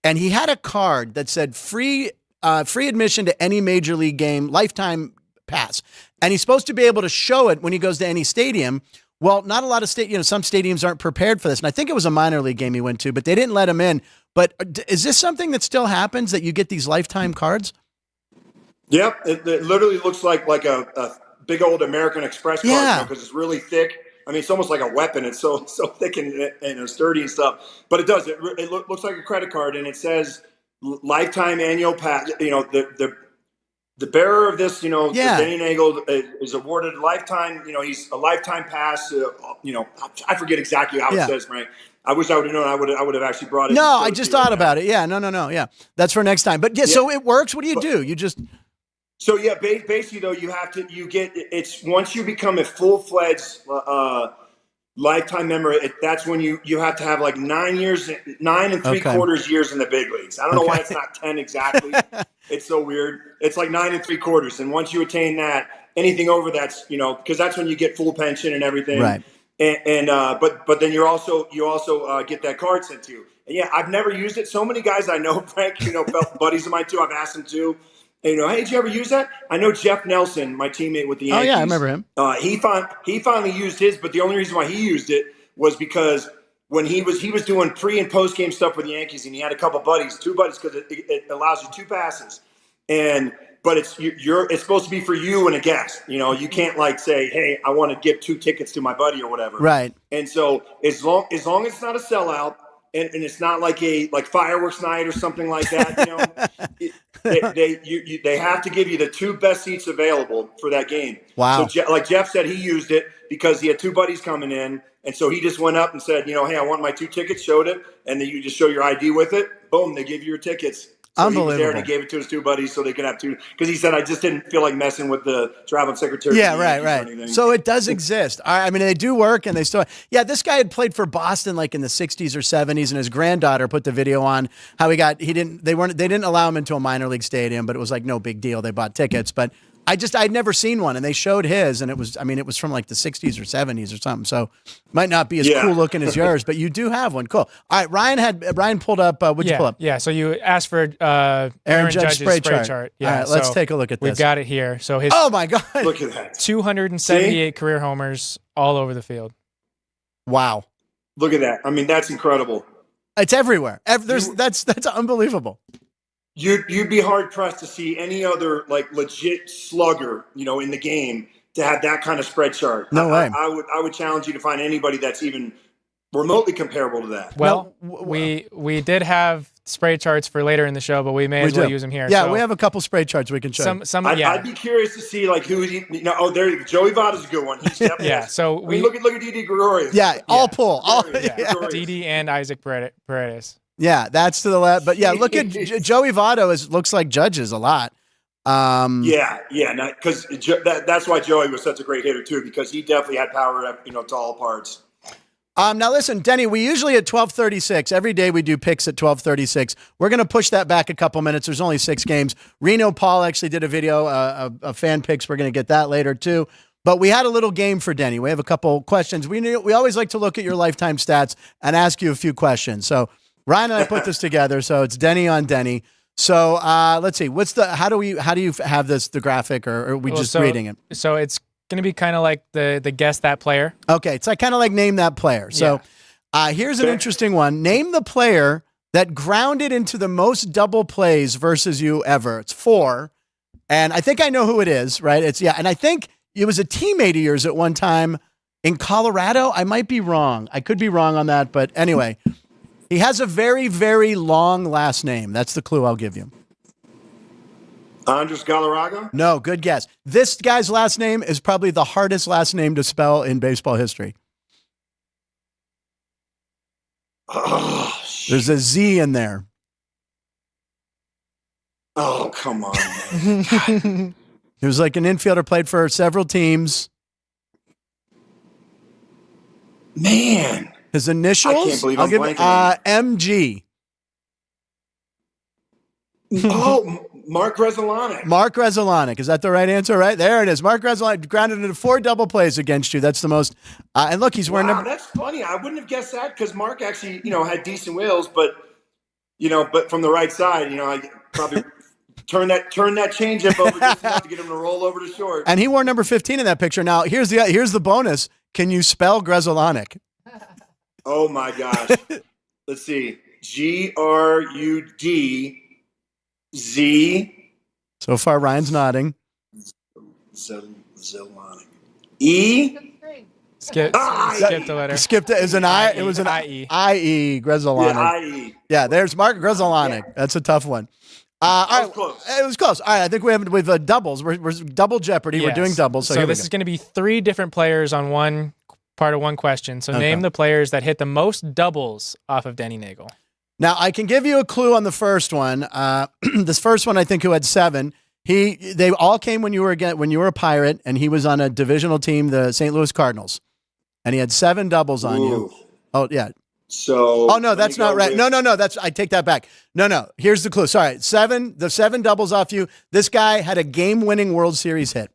and he had a card that said free admission to any major league game, lifetime pass. And he's supposed to be able to show it when he goes to any stadium. Well, not a lot of some stadiums aren't prepared for this. And I think it was a minor league game he went to, but they didn't let him in. But is this something that still happens, that you get these lifetime cards? Yep, it literally looks like a big old American Express card because it's really thick. It's almost like a weapon. It's so thick and sturdy and stuff. But it does. It looks like a credit card, and it says lifetime annual pass. The bearer of this, Denny Neagle is awarded lifetime. He's a lifetime pass. I forget exactly how it says, Frank. I wish I would have known. I would have actually brought it. No, I just thought about it. Yeah, no. Yeah, that's for next time. But so it works. What do? You just. So basically though, it's once you become a full-fledged lifetime member, that's when you have to have like 9 and 3/4 years in the big leagues. I don't know why it's not 10 exactly. It's so weird. It's like 9 and 3/4. And once you attain that, anything over that's, because that's when you get full pension and everything. Right. But then you also get that card sent to you. And yeah, I've never used it. So many guys I know, Frank, buddies of mine too, I've asked them to. Hey, did you ever use that? I know Jeff Nelson, my teammate with the Yankees. Oh yeah, I remember him. He finally used his, but the only reason why he used it was because when he was doing pre and post game stuff with the Yankees, and he had a couple buddies, 2 buddies, because it allows you 2 passes, but it's supposed to be for you and a guest. You can't say, hey, I want to give 2 tickets to my buddy or whatever. Right. And so as long as it's not a sellout. And it's not like fireworks night or something like that. They have to give you the 2 best seats available for that game. Wow. So like Jeff said, he used it because he had 2 buddies coming in, and so he just went up and said, hey, I want my 2 tickets. Showed it, and then you just show your ID with it. Boom, they give you your tickets. So unbelievable. He was there and he gave it to his 2 buddies so they could have 2. Because he said, I just didn't feel like messing with the traveling secretary. Yeah, right. So it does exist. They do work, and they still. Yeah, this guy had played for Boston like in the 60s or 70s, and his granddaughter put the video on how they didn't allow him into a minor league stadium, but it was like no big deal. They bought tickets, but I'd never seen one, and they showed his, and it was from like the 60s or 70s or something. So might not be as cool looking as yours, but you do have one. Cool. All right, Ryan pulled up. What'd you pull up? Yeah. So you asked for Aaron Judge's spray chart. Yeah. All right, let's take a look at this. We've got it here. So his oh my God, look at that, 278 career homers all over the field. Wow. Look at that. That's incredible. It's everywhere. That's unbelievable. You'd be hard pressed to see any other like legit slugger, in the game to have that kind of spread chart. No way. I would challenge you to find anybody that's even remotely comparable to that. Well, we did have spray charts for later in the show, but we may as well use them here. Yeah, so we have a couple spray charts we can show. I'd be curious to see like who he. There you go. Joey Votto's a good one. He's definitely So look at Didi Gregorius. Yeah, all pull. Didi and Isaac Paredes. Yeah, that's to the left. But yeah, look at Joey Votto. Looks like Judges a lot. Because that's why Joey was such a great hitter too, because he definitely had power, to all parts. Now listen, Denny, we usually at 12:36. Every day we do picks at 12:36. We're going to push that back a couple minutes. There's only 6 games. Reno Paul actually did a video of fan picks. We're going to get that later too. But we had a little game for Denny. We have a couple questions. We always like to look at your lifetime stats and ask you a few questions. So Ryan and I put this together. So it's Denny on Denny. So let's see. How do you have the graphic, or are we just reading it? So it's going to be kind of like the guess that player. Okay, it's like kind of like name that player. So here's an interesting one. Name the player that grounded into the most double plays versus you ever. It's 4, and I think I know who it is. Right? And I think it was a teammate of yours at one time in Colorado. I might be wrong. I could be wrong on that, but anyway. He has a very, very long last name. That's the clue I'll give you. Andres Galarraga? No, good guess. This guy's last name is probably the hardest last name to spell in baseball history. Oh, there's a Z in there. Oh, come on, man. He was like an infielder, played for several teams. Man. His initials? I can't believe I'm blanking. MG. Oh, Mark Grzelcyk. Mark Grzelcyk. Is that the right answer? Right there it is. Mark Grzelcyk grounded into 4 double plays against you. That's the most. And look, he's wearing. Wow, that's funny. I wouldn't have guessed that because Mark actually, had decent wheels, but from the right side, I probably turn that changeup over just enough to get him to roll over to short. And he wore number 15 in that picture. Now here's the bonus. Can you spell Grzelcyk? Oh my gosh. Let's see. Grudz. So far, Ryan's nodding. Zelonic. E. Skipped the letter. Skipped it. It was an I. It was an IE. IE. Grzelcyk. Yeah, IE. Yeah, there's Mark Grzelcyk. Yeah. That's a tough one. All right, close. It was close. All right, I think we have with doubles. We're double Jeopardy. Yes. We're doing doubles. So this is going to be 3 different players on one part of one question. So name the players that hit the most doubles off of Denny Neagle. Now, I can give you a clue on the first one. This first one, I think, who had 7. They all came when you were a Pirate, and he was on a divisional team, the St. Louis Cardinals, and he had 7 doubles on you. Oh yeah. So. Oh no, that's not right. No. I take that back. No. Here's the clue. Sorry, the 7 doubles off you. This guy had a game-winning World Series hit.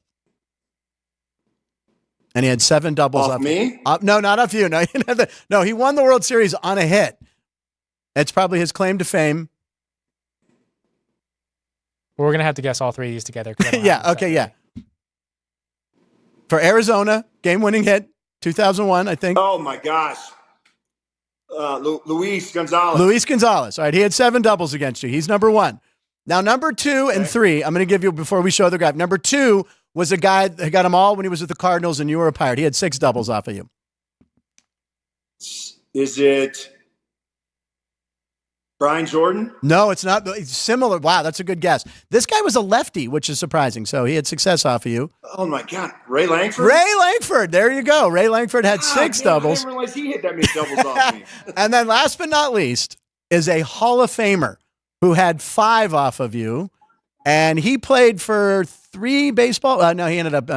And he had 7 doubles off me? No, not off you. No, he won the World Series on a hit. It's probably his claim to fame. We're going to have to guess all 3 of these together. Yeah, okay, yeah. For Arizona, game-winning hit, 2001, I think. Oh, my gosh. Luis Gonzalez. Luis Gonzalez. All right, he had 7 doubles against you. He's number 1. Now, number 2 and 3, I'm going to give you before we show the graph. Number 2 was a guy that got them all when he was with the Cardinals and you were a Pirate. He had 6 doubles off of you. Is it Brian Jordan? No, it's not. It's similar. Wow, that's a good guess. This guy was a lefty, which is surprising. So he had success off of you. Oh, my God. Ray Langford? Ray Langford. There you go. Ray Langford had 6 doubles. I didn't realize he hit that many doubles off me. And then last but not least is a Hall of Famer who had 5 off of you. And he played for 3 baseball. No, he ended up.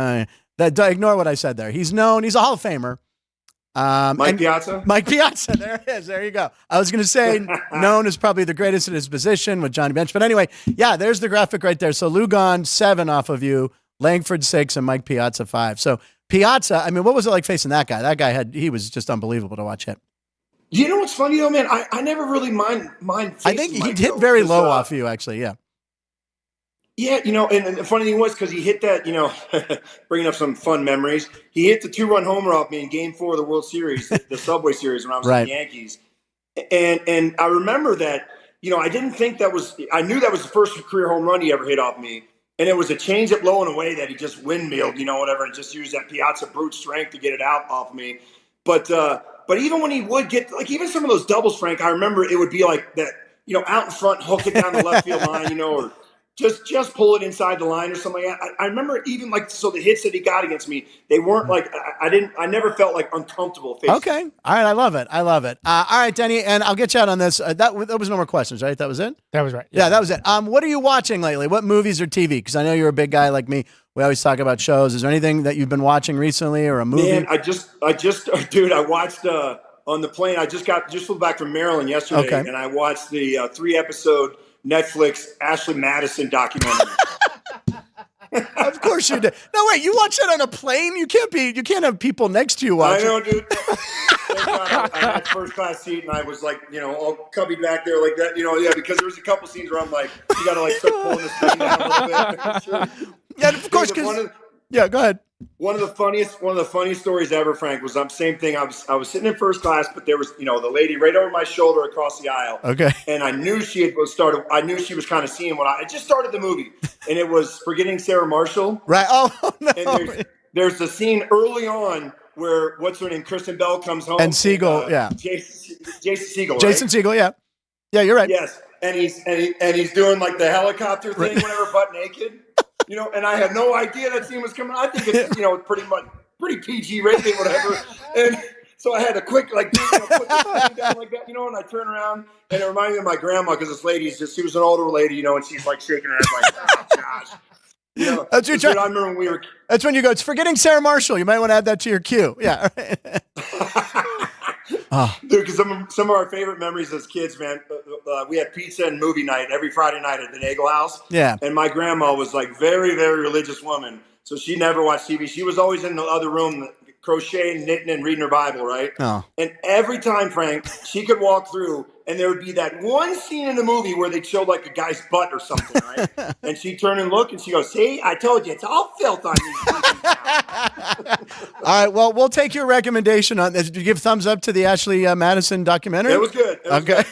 Ignore what I said there. He's known. He's a Hall of Famer. Mike Piazza? Mike Piazza. There it is. There you go. I was going to say known as probably the greatest in his position with Johnny Bench. But anyway, yeah, there's the graphic right there. So Lugon, 7 off of you. Langford, 6, and Mike Piazza, 5. So Piazza, I mean, what was it like facing that guy? That guy he was just unbelievable to watch hit. You know what's funny, though, man? I never really mind I think he hit very low off you, actually, yeah. Yeah, and the funny thing was because he hit that, bringing up some fun memories. He hit the 2-run homer off me in Game 4 of the World Series, the Subway Series when I was in the Yankees. And I remember that, I didn't think I knew that was the first career home run he ever hit off me. And it was a changeup low and away that he just windmilled, whatever, and just used that Piazza brute strength to get it out off me. But even when he would get, like, even some of those doubles, Frank, I remember it would be like that, out in front, hook it down the left field line, or just pull it inside the line or something like that. I remember even so the hits that he got against me, they weren't like, I never felt like uncomfortable facing. Okay. All right. I love it. All right, Denny, and I'll get you out on this. That was no more questions, right? That was it? That was right. Yeah, that was it. What are you watching lately? What movies or TV? Because I know you're a big guy like me. We always talk about shows. Is there anything that you've been watching recently or a movie? Man, I watched on the plane. I just flew back from Maryland yesterday, and I watched the 3-episode Netflix Ashley Madison documentary. Of course you did. No, wait, you watched that on a plane? You can't have people next to you watching. I know, dude. Thank God I had first class seat, and I was like, all cubby back there like that, because there was a couple scenes where I'm like, you got to start pulling the screen down a little bit. Yeah, of course. Yeah, go ahead. One of the funniest stories ever, Frank, was same thing. I was sitting in first class, but there was, the lady right over my shoulder across the aisle. Okay. And I knew she was kind of seeing what I just started the movie, and it was Forgetting Sarah Marshall. Right. Oh no. And there's the scene early on where what's her name, Kristen Bell comes home, and Segel, yeah, Jason Segel, Jason Segel, yeah, you're right. Yes, and he's doing like the helicopter thing, whatever, butt naked. And I had no idea that scene was coming. I think it's, pretty PG rated, whatever. And so I had to quick, put the thing down like that, and I turn around, and it reminded me of my grandma, because this lady she was an older lady, and she's like shaking her head like, oh gosh. That's what I remember when we were. That's when you go, it's Forgetting Sarah Marshall. You might want to add that to your queue. Yeah. Dude, because some of our favorite memories as kids, man, we had pizza and movie night every Friday night at the Neagle house. Yeah. And my grandma was very, very religious woman. So she never watched TV. She was always in the other room crocheting, knitting, and reading her Bible, right? Oh. And every time, Frank, she could walk through, and there would be that one scene in the movie where they'd show like a guy's butt or something, right? And she'd turn and look, and she goes, see, I told you, it's all filth on these. All right, well, we'll take your recommendation on this. Did you give thumbs up to the Ashley Madison documentary? It was good. Okay.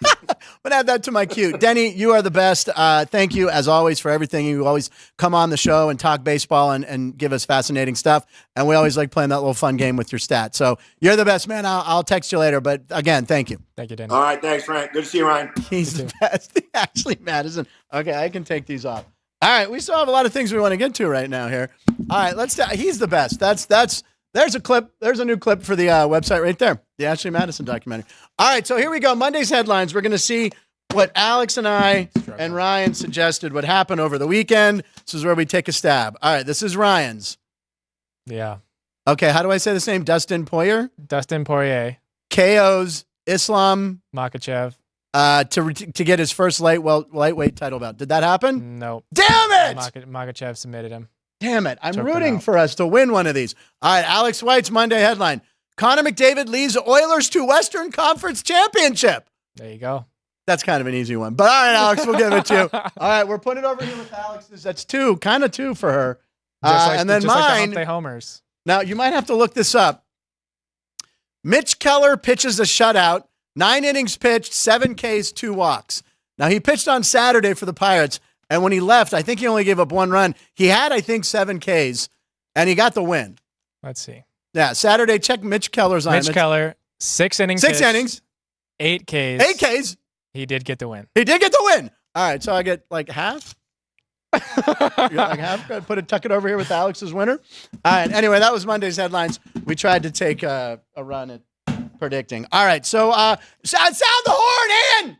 I'm going to add that to my queue. Denny, you are the best. Thank you, as always, for everything. You always come on the show and talk baseball and give us fascinating stuff. And we always like playing that little fun game with your stats. So you're the best, man. I'll text you later. But again, thank you. Thank you, Denny. All right, thanks, Frank. Good to see you, Ryan. He's the best. Ashley Madison. Okay, I can take these off. All right, we still have a lot of things we want to get to right now here. All right, he's the best. There's a clip. There's a new clip for the website right there. The Ashley Madison documentary. All right, so here we go. Monday's headlines. We're going to see what Alex and I and Ryan suggested would happen over the weekend. This is where we take a stab. All right, this is Ryan's. Yeah. Okay, how do I say this name? Dustin Poirier? Dustin Poirier. KO's Islam Makhachev. To get his first lightweight title bout. Did that happen? No. Damn it! Makhachev submitted him. Damn it. I'm rooting for us to win one of these. All right, Alex White's Monday headline. Connor McDavid leads Oilers to Western Conference Championship. There you go. That's kind of an easy one. But all right, Alex, we'll give it to you. All right, we're putting it over here with Alex's. That's kind of two for her. And then mine. Like the homers. Now, you might have to look this up. Mitch Keller pitches a shutout. 9 innings pitched, 7 Ks, 2 walks. Now, he pitched on Saturday for the Pirates, and when he left, I think he only gave up 1 run. He had, I think, 7 Ks, and he got the win. Let's see. Yeah, Saturday, check Mitch Keller's line. Mitch Keller, 6 innings. 6 innings. 8 Ks. 8 Ks. He did get the win. He did get the win. All right, so I get like half. You got like half. Tuck it over here with Alex's winner. All right. Anyway, that was Monday's headlines. We tried to take a run at predicting. All right. So sound the horn, Ian.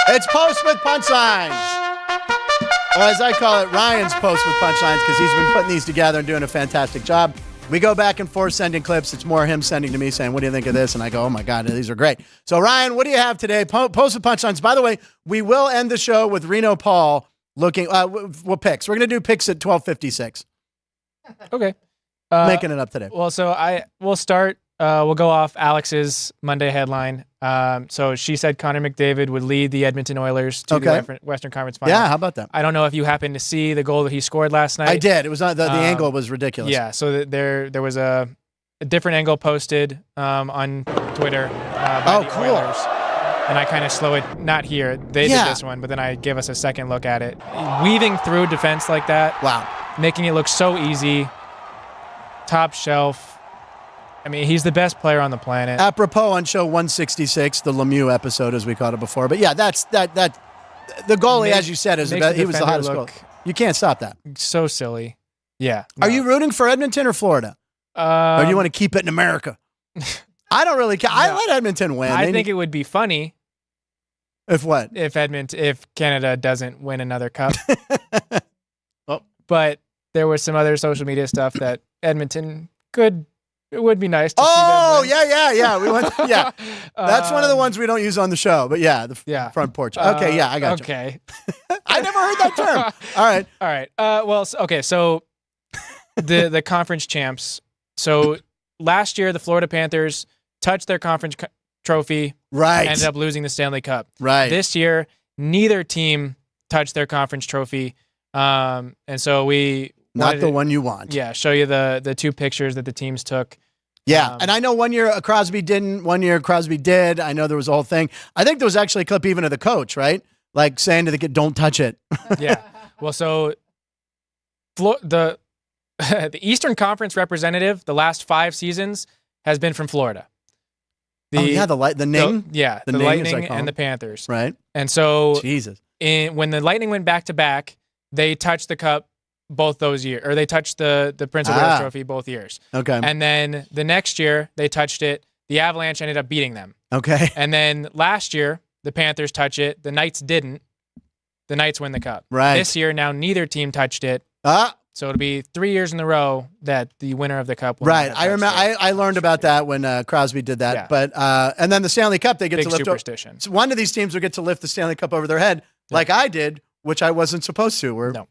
It's Post with Punchlines. Or as I call it, Ryan's Post with Punchlines, because he's been putting these together and doing a fantastic job. We go back and forth sending clips. It's more him sending to me saying, what do you think of this? And I go, oh, my God, these are great. So, Ryan, what do you have today? Post with Punchlines. By the way, we will end the show with Reno Paul looking what picks. We're going to do picks at 12:56. Okay. Making it up today. Well, so we'll start. We'll go off Alex's Monday headline. So she said Connor McDavid would lead the Edmonton Oilers to the Western Conference Finals. Yeah, how about that? I don't know if you happened to see the goal that he scored last night. I did. It was the angle was ridiculous. Yeah, so there was a a different angle posted on Twitter by the cool. Oilers. And I kind of slow it, not here. They did this one, but then I give us a second look at it. Weaving through defense like that. Wow. Making it look so easy. Top shelf. I mean, he's the best player on the planet. Apropos on show 166, the Lemieux episode, as we called it before. But yeah, that's that. The goalie, as you said, he was the hottest goalie. You can't stop that. So silly. Yeah. No. Are you rooting for Edmonton or Florida? Or do you want to keep it in America? I don't really care. No. I let Edmonton win. I think it would be funny. If what? If Canada doesn't win another cup. Oh. But there was some other social media stuff that Edmonton it would be nice to see them win. Yeah. We went. Yeah, that's one of the ones we don't use on the show. But yeah, the front porch. Okay, I got you. Okay, I never heard that term. All right. So the conference champs. So last year, the Florida Panthers touched their conference trophy. Right. Ended up losing the Stanley Cup. Right. This year, neither team touched their conference trophy. And so we not the one you want. Yeah, show you the two pictures that the teams took. Yeah, and I know one year Crosby didn't, one year Crosby did. I know there was a whole thing. I think there was actually a clip even of the coach, right? Like saying to the kid, don't touch it. Yeah. Well, so the Eastern Conference representative the last 5 seasons has been from Florida. The Ning? The Lightning and the Panthers. Right. And so Jesus. When the Lightning went back-to-back, they touched the cup both those years, or they touched the Prince of Wales trophy both years. Okay. And then the next year they touched it. The Avalanche ended up beating them. Okay. And then last year the Panthers touched it. The Knights didn't. The Knights win the cup. Right. This year now neither team touched it. So it'll be 3 years in a row that the winner of the cup will. Right. I remember. I learned about that when Crosby did that. Yeah. But and then the Stanley Cup, they get Big to lift. Superstition. So one of these teams will get to lift the Stanley Cup over their head, like I did, which I wasn't supposed to. No.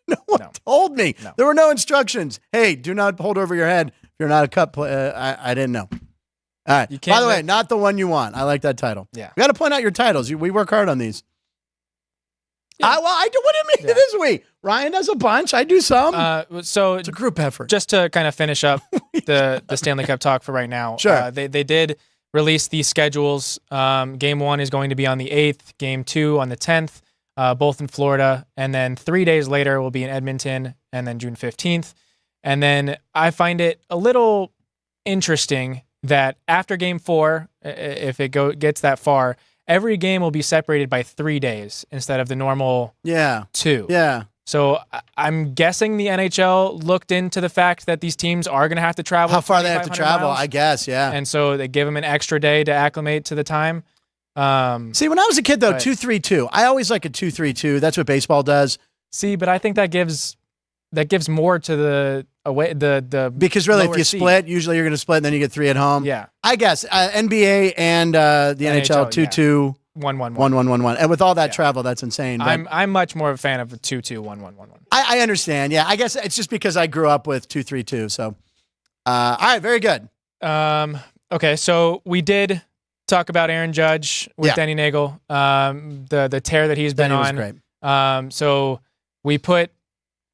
No one told me. No. There were no instructions. Hey, do not hold over your head if you're not a cup player. I didn't know. All right. By the way, not the one you want. I like that title. Yeah. We got to point out your titles. We work hard on these. Yeah. I do. What do you mean? It is we. Ryan does a bunch. I do some. So it's a group effort. Just to kind of finish up the Stanley Cup talk for right now. Sure. They did release these schedules. Game 1 is going to be on the 8th. Game 2 on the 10th. Both in Florida, and then 3 days later will be in Edmonton, and then June 15th. And then I find it a little interesting that after Game 4, if it gets that far, every game will be separated by 3 days instead of the normal 2. Yeah. So I'm guessing the NHL looked into the fact that these teams are going to have to travel. How far they have to travel, miles, I guess, yeah. And so they give them an extra day to acclimate to the time. See, when I was a kid, though, 2-3-2. I always like a 2-3-2. That's what baseball does. See, but I think that gives more to the away the because really, if you split, usually you're going to split, and then you get 3 at home. Yeah, I guess NBA and the NHL 2-2, 1-1-1-1, and with all that travel, that's insane. I'm much more of a fan of a 2-2, 1-1-1-1. I understand. Yeah, I guess it's just because I grew up with 2-3-2. So, all right, very good. Okay, so we did talk about Aaron Judge with Denny Neagle, the tear that he's been on. Was great. So we put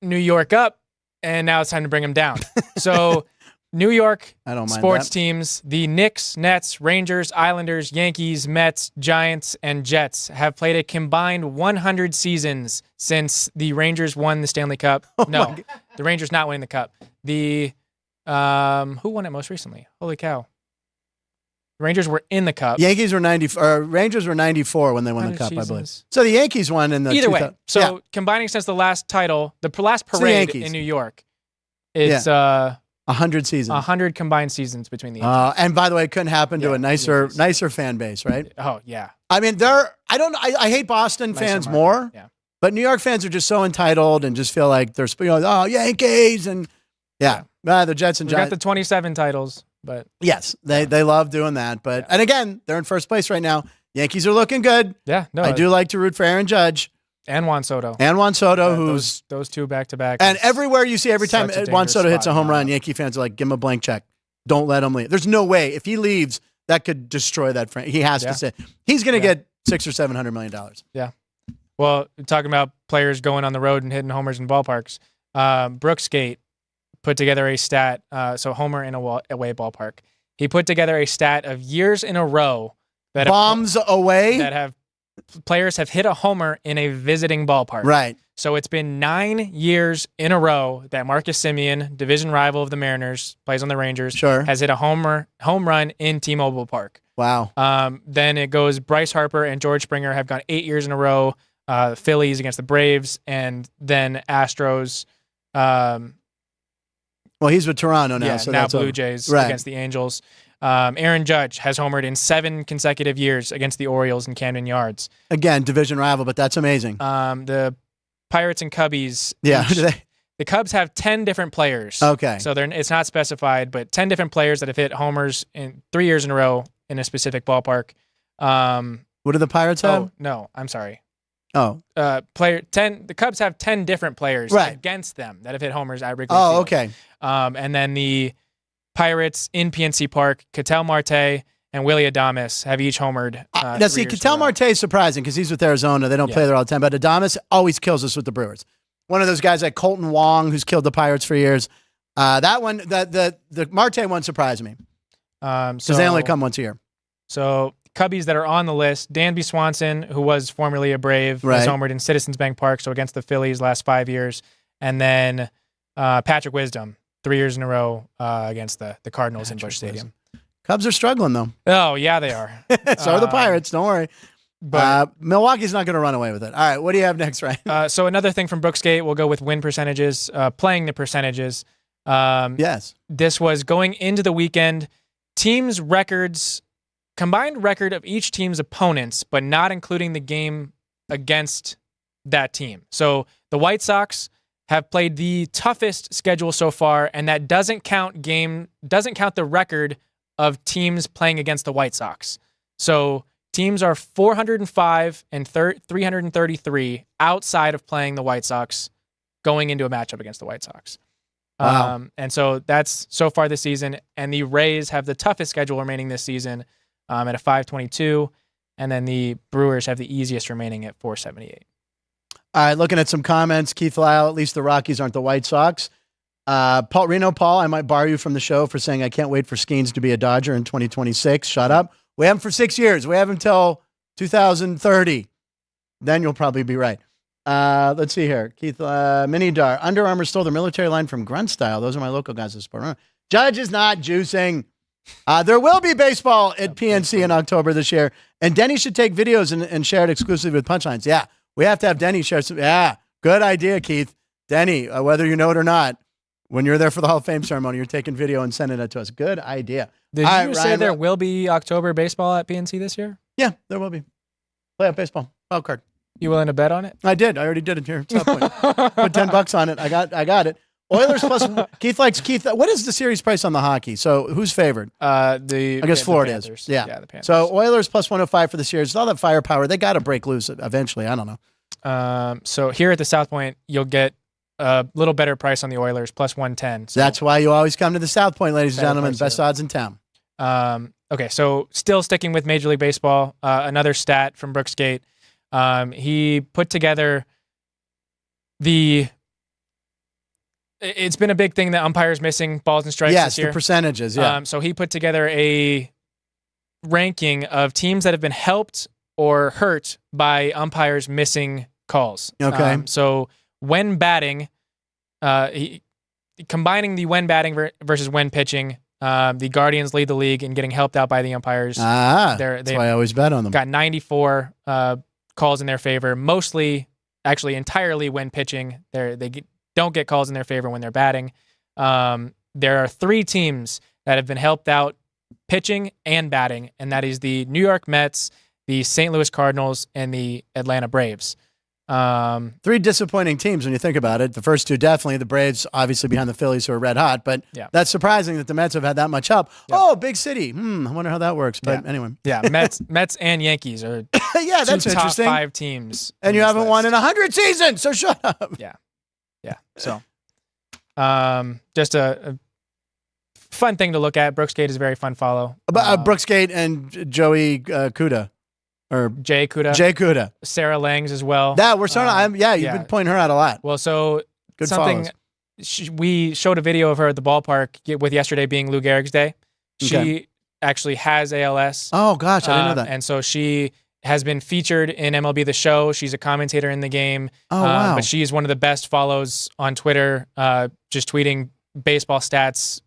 New York up, and now it's time to bring him down. So New York sports teams, the Knicks, Nets, Rangers, Islanders, Yankees, Mets, Giants, and Jets have played a combined 100 seasons since the Rangers won the Stanley Cup. No, the Rangers not winning the Cup. The who won it most recently? Holy cow. Rangers were in the Cup. Yankees were Rangers were 94 when they won the Cup, I believe. So the Yankees won in the either way. So combining since the last title, the last parade in New York, it's 100 seasons, 100 combined seasons between the Yankees. And by the way, it couldn't happen to a nicer fan base, right? Oh yeah. I mean, I hate Boston fans more, but New York fans are just so entitled and just feel like they're Yankees and the Jets and Giants. We got the 27 titles. But yes, they love doing that. But and again, they're in first place right now. Yankees are looking good. Yeah, no, I do like to root for Aaron Judge and Juan Soto. Who's those two back to back. And everywhere you see, every time Juan Soto hits a home run, Yankee fans are like, give him a blank check. Don't let him leave. There's no way if he leaves, that could destroy that franchise. He has to say he's going to get $600 or $700 million. Yeah. Well, talking about players going on the road and hitting homers in ballparks, Brooks Gate put together a stat. So Homer in a away ballpark. He put together a stat of years in a row that bombs away that have players have hit a homer in a visiting ballpark. Right. So it's been 9 years in a row that Marcus Semien, division rival of the Mariners, plays on the Rangers, has hit a home run in T-Mobile Park. Wow. Then it goes Bryce Harper and George Springer have gone 8 years in a row. Phillies against the Braves, and then Astros. Well, he's with Toronto now. Yeah, so now that's Blue over. Jays Right. against the Angels. Aaron Judge has homered in 7 consecutive years against the Orioles in Camden Yards. Again, division rival, but that's amazing. The Pirates and Cubbies. Yeah. The Cubs have 10 different players. Okay. So it's not specified, but 10 different players that have hit homers in 3 years in a row in a specific ballpark. What do the Pirates have? Oh, no, I'm sorry. Oh. The Cubs have 10 different players against them that have hit homers at Wrigley Field. Oh, okay. And then the Pirates in PNC Park, Ketel Marte and Willie Adames have each homered. Now, see, Ketel Marte is surprising because he's with Arizona. They don't play there all the time. But Adames always kills us with the Brewers. One of those guys like Colton Wong, who's killed the Pirates for years. That one, the Marte one surprised me because they only come once a year. So Cubbies that are on the list, Danby Swanson, who was formerly a Brave, has homered in Citizens Bank Park, so against the Phillies last 5 years. And then Patrick Wisdom, 3 years in a row against the Cardinals in Busch Stadium. Cubs are struggling, though. Oh, yeah, they are. So are the Pirates, don't worry. But Milwaukee's not going to run away with it. All right, what do you have next, Ryan? So another thing from Brookskate, we'll go with win percentages, playing the percentages. Yes. This was going into the weekend. Teams' records, combined record of each team's opponents, but not including the game against that team. So the White Sox have played the toughest schedule so far, and that doesn't count the record of teams playing against the White Sox. So teams are 405 and 333 outside of playing the White Sox going into a matchup against the White Sox. Wow. And so that's so far this season. And the Rays have the toughest schedule remaining this season at a 522. And then the Brewers have the easiest remaining at 478. All right, looking at some comments. Keith Lyle, at least the Rockies aren't the White Sox. Paul, I might bar you from the show for saying I can't wait for Skeens to be a Dodger in 2026. Shut up. We have him for 6 years. We have him until 2030. Then you'll probably be right. Let's see here. Keith, Minidar. Under Armour stole the military line from Grunt Style. Those are my local guys at Sport. Judge is not juicing. There will be baseball at PNC in October this year. And Denny should take videos and share it exclusively with Punchlines. Yeah, we have to have Denny share some. Yeah, good idea, Keith. Denny, whether you know it or not, when you're there for the Hall of Fame ceremony, you're taking video and sending it to us. Good idea. Did you say there will be October baseball at PNC this year? Yeah, there will be. Playoff baseball. Wild card. You willing to bet on it? I did. I already did it here. Put $10 on it. I got it. Oilers plus Keith likes Keith. What is the series price on the hockey? So who's favored? I guess Florida is. Yeah. The Panthers. So Oilers plus 105 for the series. With all that firepower, they got to break loose eventually. I don't know. So here at the South Point, you'll get a little better price on the Oilers plus 110. So that's why you always come to the South Point, ladies and gentlemen. Best odds in town. Okay, so still sticking with Major League Baseball, another stat from Brooksgate. He put together it's been a big thing that umpires missing balls and strikes this year. Yes, the percentages, yeah. So he put together a ranking of teams that have been helped or hurt by umpires missing calls. Okay. So when batting, combining the when batting versus when pitching, the Guardians lead the league in getting helped out by the umpires. That's why I always bet on them. Got 94 calls in their favor, actually entirely when pitching. They don't get calls in their favor when they're batting. There are 3 teams that have been helped out pitching and batting, and that is the New York Mets, the St. Louis Cardinals, and the Atlanta Braves. 3 disappointing teams when you think about it. The first 2 definitely. The Braves obviously behind the Phillies who are red hot, but that's surprising that the Mets have had that much help. Yep. Oh, big city. I wonder how that works. But anyway. Yeah, Mets and Yankees are that's top interesting. 5 teams. And you haven't won in 100 seasons, so shut up. Yeah. So just a fun thing to look at. Brooksgate is a very fun follow. Brooksgate and Joey Kuda. Or Jay Kuda. Jay Kuda. Sarah Langs as well. You've been pointing her out a lot. Well, so good something follows. we showed a video of her at the ballpark with yesterday being Lou Gehrig's day. She actually has ALS. Oh, gosh, I didn't know that. And so she has been featured in MLB The Show. She's a commentator in the game. Oh, wow. But she's one of the best follows on Twitter, just tweeting baseball stats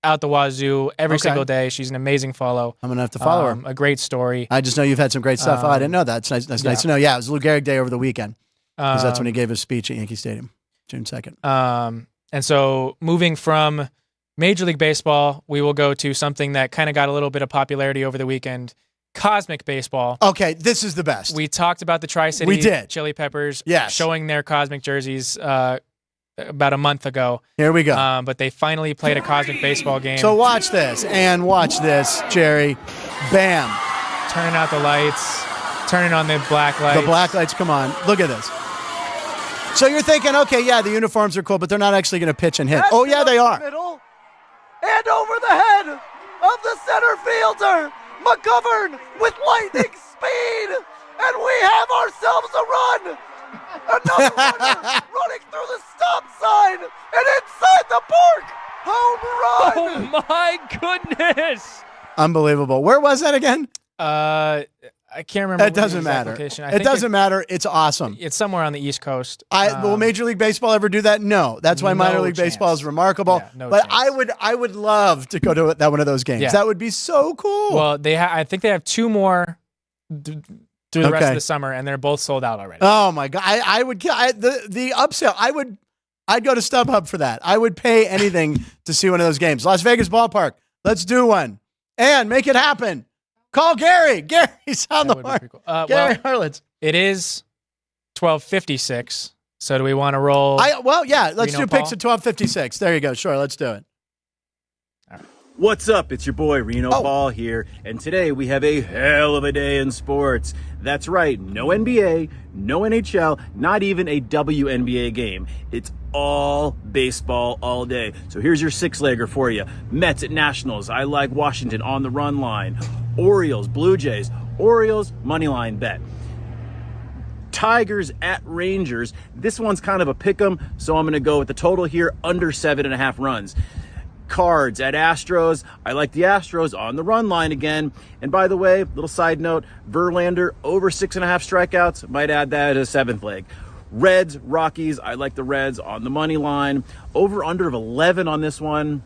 out the wazoo every single day. She's an amazing follow. I'm going to have to follow her. A great story. I just know you've had some great stuff. I didn't know that. It's nice. That's nice to know. Yeah, it was Lou Gehrig Day over the weekend because that's when he gave his speech at Yankee Stadium, June 2nd. And so moving from Major League Baseball, we will go to something that kind of got a little bit of popularity over the weekend. Cosmic Baseball. Okay, this is the best. We talked about the Tri-City Chili Peppers showing their Cosmic jerseys about a month ago. Here we go. But they finally played a Cosmic Baseball game. So watch this, and watch this, Jerry. Bam. Turning out the lights, turning on the black lights. The black lights, come on. Look at this. So you're thinking, okay, yeah, the uniforms are cool, but they're not actually going to pitch and hit. Oh, yeah, they are. Middle, and over the head of the center fielder, McGovern with lightning speed, and we have ourselves a run. Another runner running through the stop sign and inside the park. Home run. Oh my goodness. Unbelievable. Where was that again? I can't remember. It doesn't matter. It doesn't matter. It's awesome. It's somewhere on the East Coast. Will Major League Baseball ever do that? No. That's why minor league baseball is remarkable. Yeah, but I would love to go to that one of those games. Yeah. That would be so cool. Well, I think they have two more through the rest of the summer, and they're both sold out already. Oh my God! The upsell. I'd go to StubHub for that. I would pay anything to see one of those games. Las Vegas Ballpark. Let's do one and make it happen. Call Gary. Gary's on the mark. Cool. Gary Harlitz. It is 12:56. So do we want to roll? Let's do picks at 12:56. There you go. Sure, let's do it. What's up? It's your boy Reno Paul here, and today we have a hell of a day in sports. That's right, no NBA, no NHL, not even a WNBA game. It's all baseball all day. So here's your six-legger for you. Mets at Nationals. I like Washington on the run line. Orioles, Blue Jays. Orioles, money line bet. Tigers at Rangers. This one's kind of a pick'em, so I'm going to go with the total here under 7.5 runs. Cards at Astros. I like the Astros on the run line again. And by the way, little side note, Verlander over 6.5 strikeouts. Might add that as a seventh leg. Reds, Rockies. I like the Reds on the money line. Over under of 11 on this one.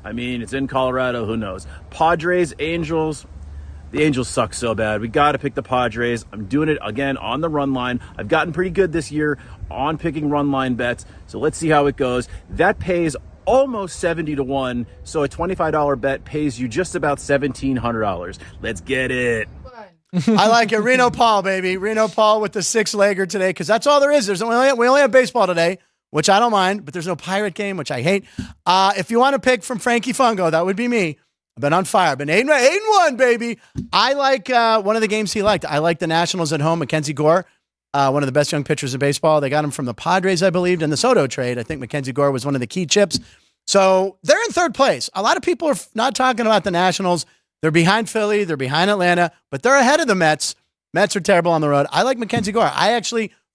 I mean, it's in Colorado. Who knows? Padres, Angels. The Angels suck so bad. We got to pick the Padres. I'm doing it again on the run line. I've gotten pretty good this year on picking run line bets. So let's see how it goes. That pays almost 70-1, so a $25 bet pays you just about $1,700. Let's get it. I like it. Reno Paul, baby. Reno Paul with the six-legger today, because that's all there is. We only have baseball today, which I don't mind, but there's no Pirate game, which I hate. If you want to pick from Frankie Fungo, that would be me. I've been on fire. I've been 8-1, baby. I like one of the games he liked. I like the Nationals at home, Mackenzie Gore. One of the best young pitchers in baseball. They got him from the Padres, I believe, in the Soto trade. I think Mackenzie Gore was one of the key chips. So they're in third place. A lot of people are not talking about the Nationals. They're behind Philly. They're behind Atlanta, but they're ahead of the Mets. Mets are terrible on the road. I like Mackenzie Gore.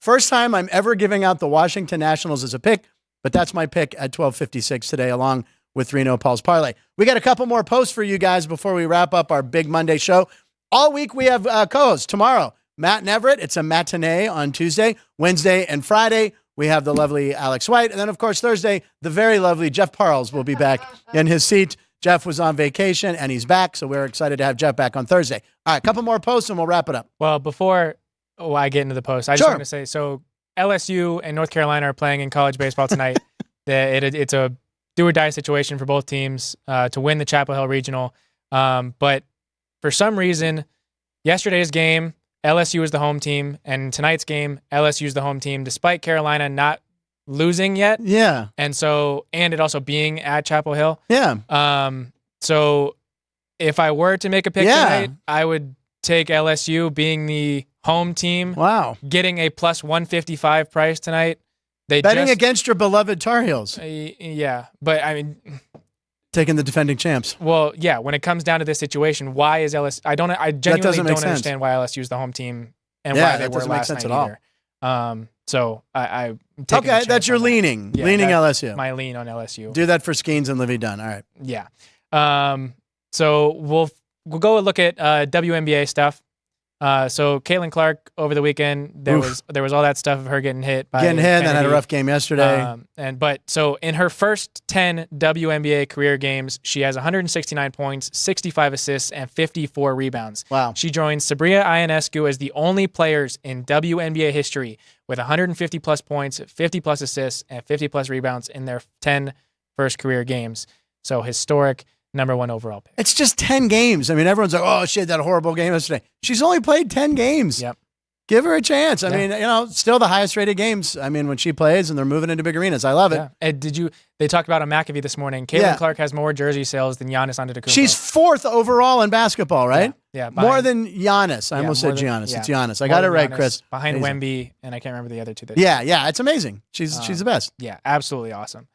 First time I'm ever giving out the Washington Nationals as a pick, but that's my pick at 12:56 today, along with Reno Paul's parlay. We got a couple more posts for you guys before we wrap up our big Monday show. All week we have co-hosts. Tomorrow, Matt and Everett. It's a matinee on Tuesday. Wednesday and Friday, we have the lovely Alex White. And then, of course, Thursday, the very lovely Jeff Parles will be back in his seat. Jeff was on vacation, and he's back, so we're excited to have Jeff back on Thursday. All right, a couple more posts, and we'll wrap it up. Well, before I get into the post, I just want to say, so LSU and North Carolina are playing in college baseball tonight. It's a do-or-die situation for both teams to win the Chapel Hill Regional. But for some reason, yesterday's game, LSU is the home team, and tonight's game, LSU is the home team, despite Carolina not losing yet. Yeah. And it also being at Chapel Hill. Yeah. So if I were to make a pick tonight, I would take LSU being the home team. Wow. Getting a plus 155 price tonight. Betting against your beloved Tar Heels. Yeah. But I mean, taking the defending champs. Well, yeah, when it comes down to this situation, why is LSU? I genuinely don't understand why LSU is the home team and why they were last night either. So I'm taking a Okay, chance that's your on that. leaning. Yeah, Leaning that's LSU. My lean on LSU. Do that for Skeens and Livy Dunn. All right. Yeah. So we'll go and look at WNBA stuff. So Caitlin Clark over the weekend, there was all that stuff of her getting hit by And then had a Kennedy. rough game yesterday. So in her first 10 WNBA career games, she has 169 points, 65 assists, and 54 rebounds. Wow. She joins Sabria Ionescu as the only players in WNBA history with 150 plus points, 50 plus assists, and 50 plus rebounds in their 10 first career games. So historic. Number 1 overall pick. It's just 10 games. I mean, everyone's like, oh, she had that horrible game yesterday. She's only played 10 games. Yep. Give her a chance. I mean, still the highest rated games. I mean, when she plays and they're moving into big arenas. I love it. Yeah. And they talked about on McAfee this morning. Caitlin Clark has more jersey sales than Giannis Antetokounmpo. She's 4th overall in basketball, right? Yeah. More than Giannis. I almost said Giannis. It's Giannis. I got it right, Giannis, Chris. Behind Amazing. Wemby, and I can't remember the other two. Yeah. It's amazing. She's the best. Yeah, absolutely awesome.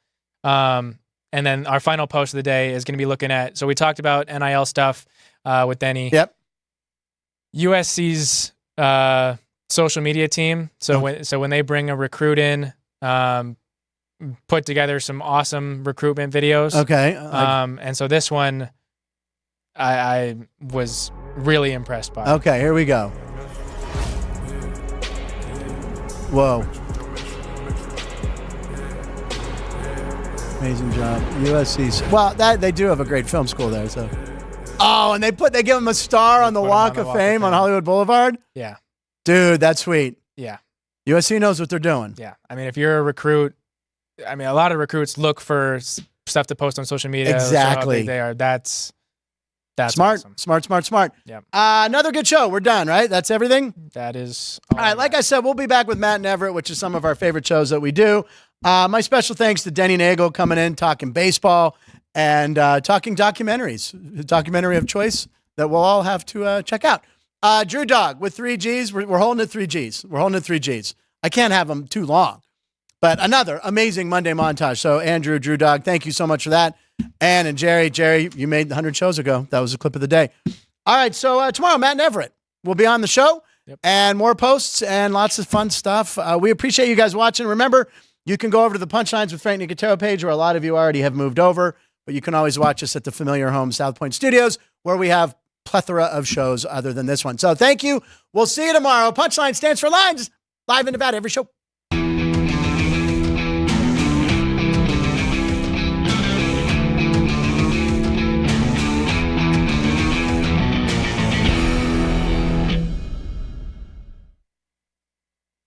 And then our final post of the day is going to be looking at, so we talked about NIL stuff with Denny. Yep. USC's social media team. So when they bring a recruit in, put together some awesome recruitment videos. Okay. And so this one, I was really impressed by. Okay, here we go. Whoa. Amazing job. USC's. Well, they do have a great film school there. So. Oh, and they give him a star on the Walk of Fame on Hollywood Boulevard? Yeah. Dude, that's sweet. Yeah. USC knows what they're doing. Yeah. I mean, if you're a recruit, I mean, a lot of recruits look for stuff to post on social media. Exactly. How big they are. That's smart. awesome. Smart. Yeah. Another good show. We're done, right? That's everything? That is all right. Like I said, we'll be back with Matt and Everett, which is some of our favorite shows that we do. My special thanks to Denny Neagle coming in, talking baseball and talking documentaries. A documentary of choice that we'll all have to check out. Drew Dog with 3 Gs. We're holding it 3 Gs. We're holding it 3 Gs. I can't have them too long. But another amazing Monday montage. So Andrew, Drew Dog, thank you so much for that. And Jerry, you made 100 shows ago. That was a clip of the day. All right, so tomorrow, Matt and Everett will be on the show. Yep. And more posts and lots of fun stuff. We appreciate you guys watching. Remember, you can go over to the Punchlines with Frank Nicotero page, where a lot of you already have moved over. But you can always watch us at the familiar home, South Point Studios, where we have plethora of shows other than this one. So thank you. We'll see you tomorrow. Punchline stands for lines. Live in Nevada, every show.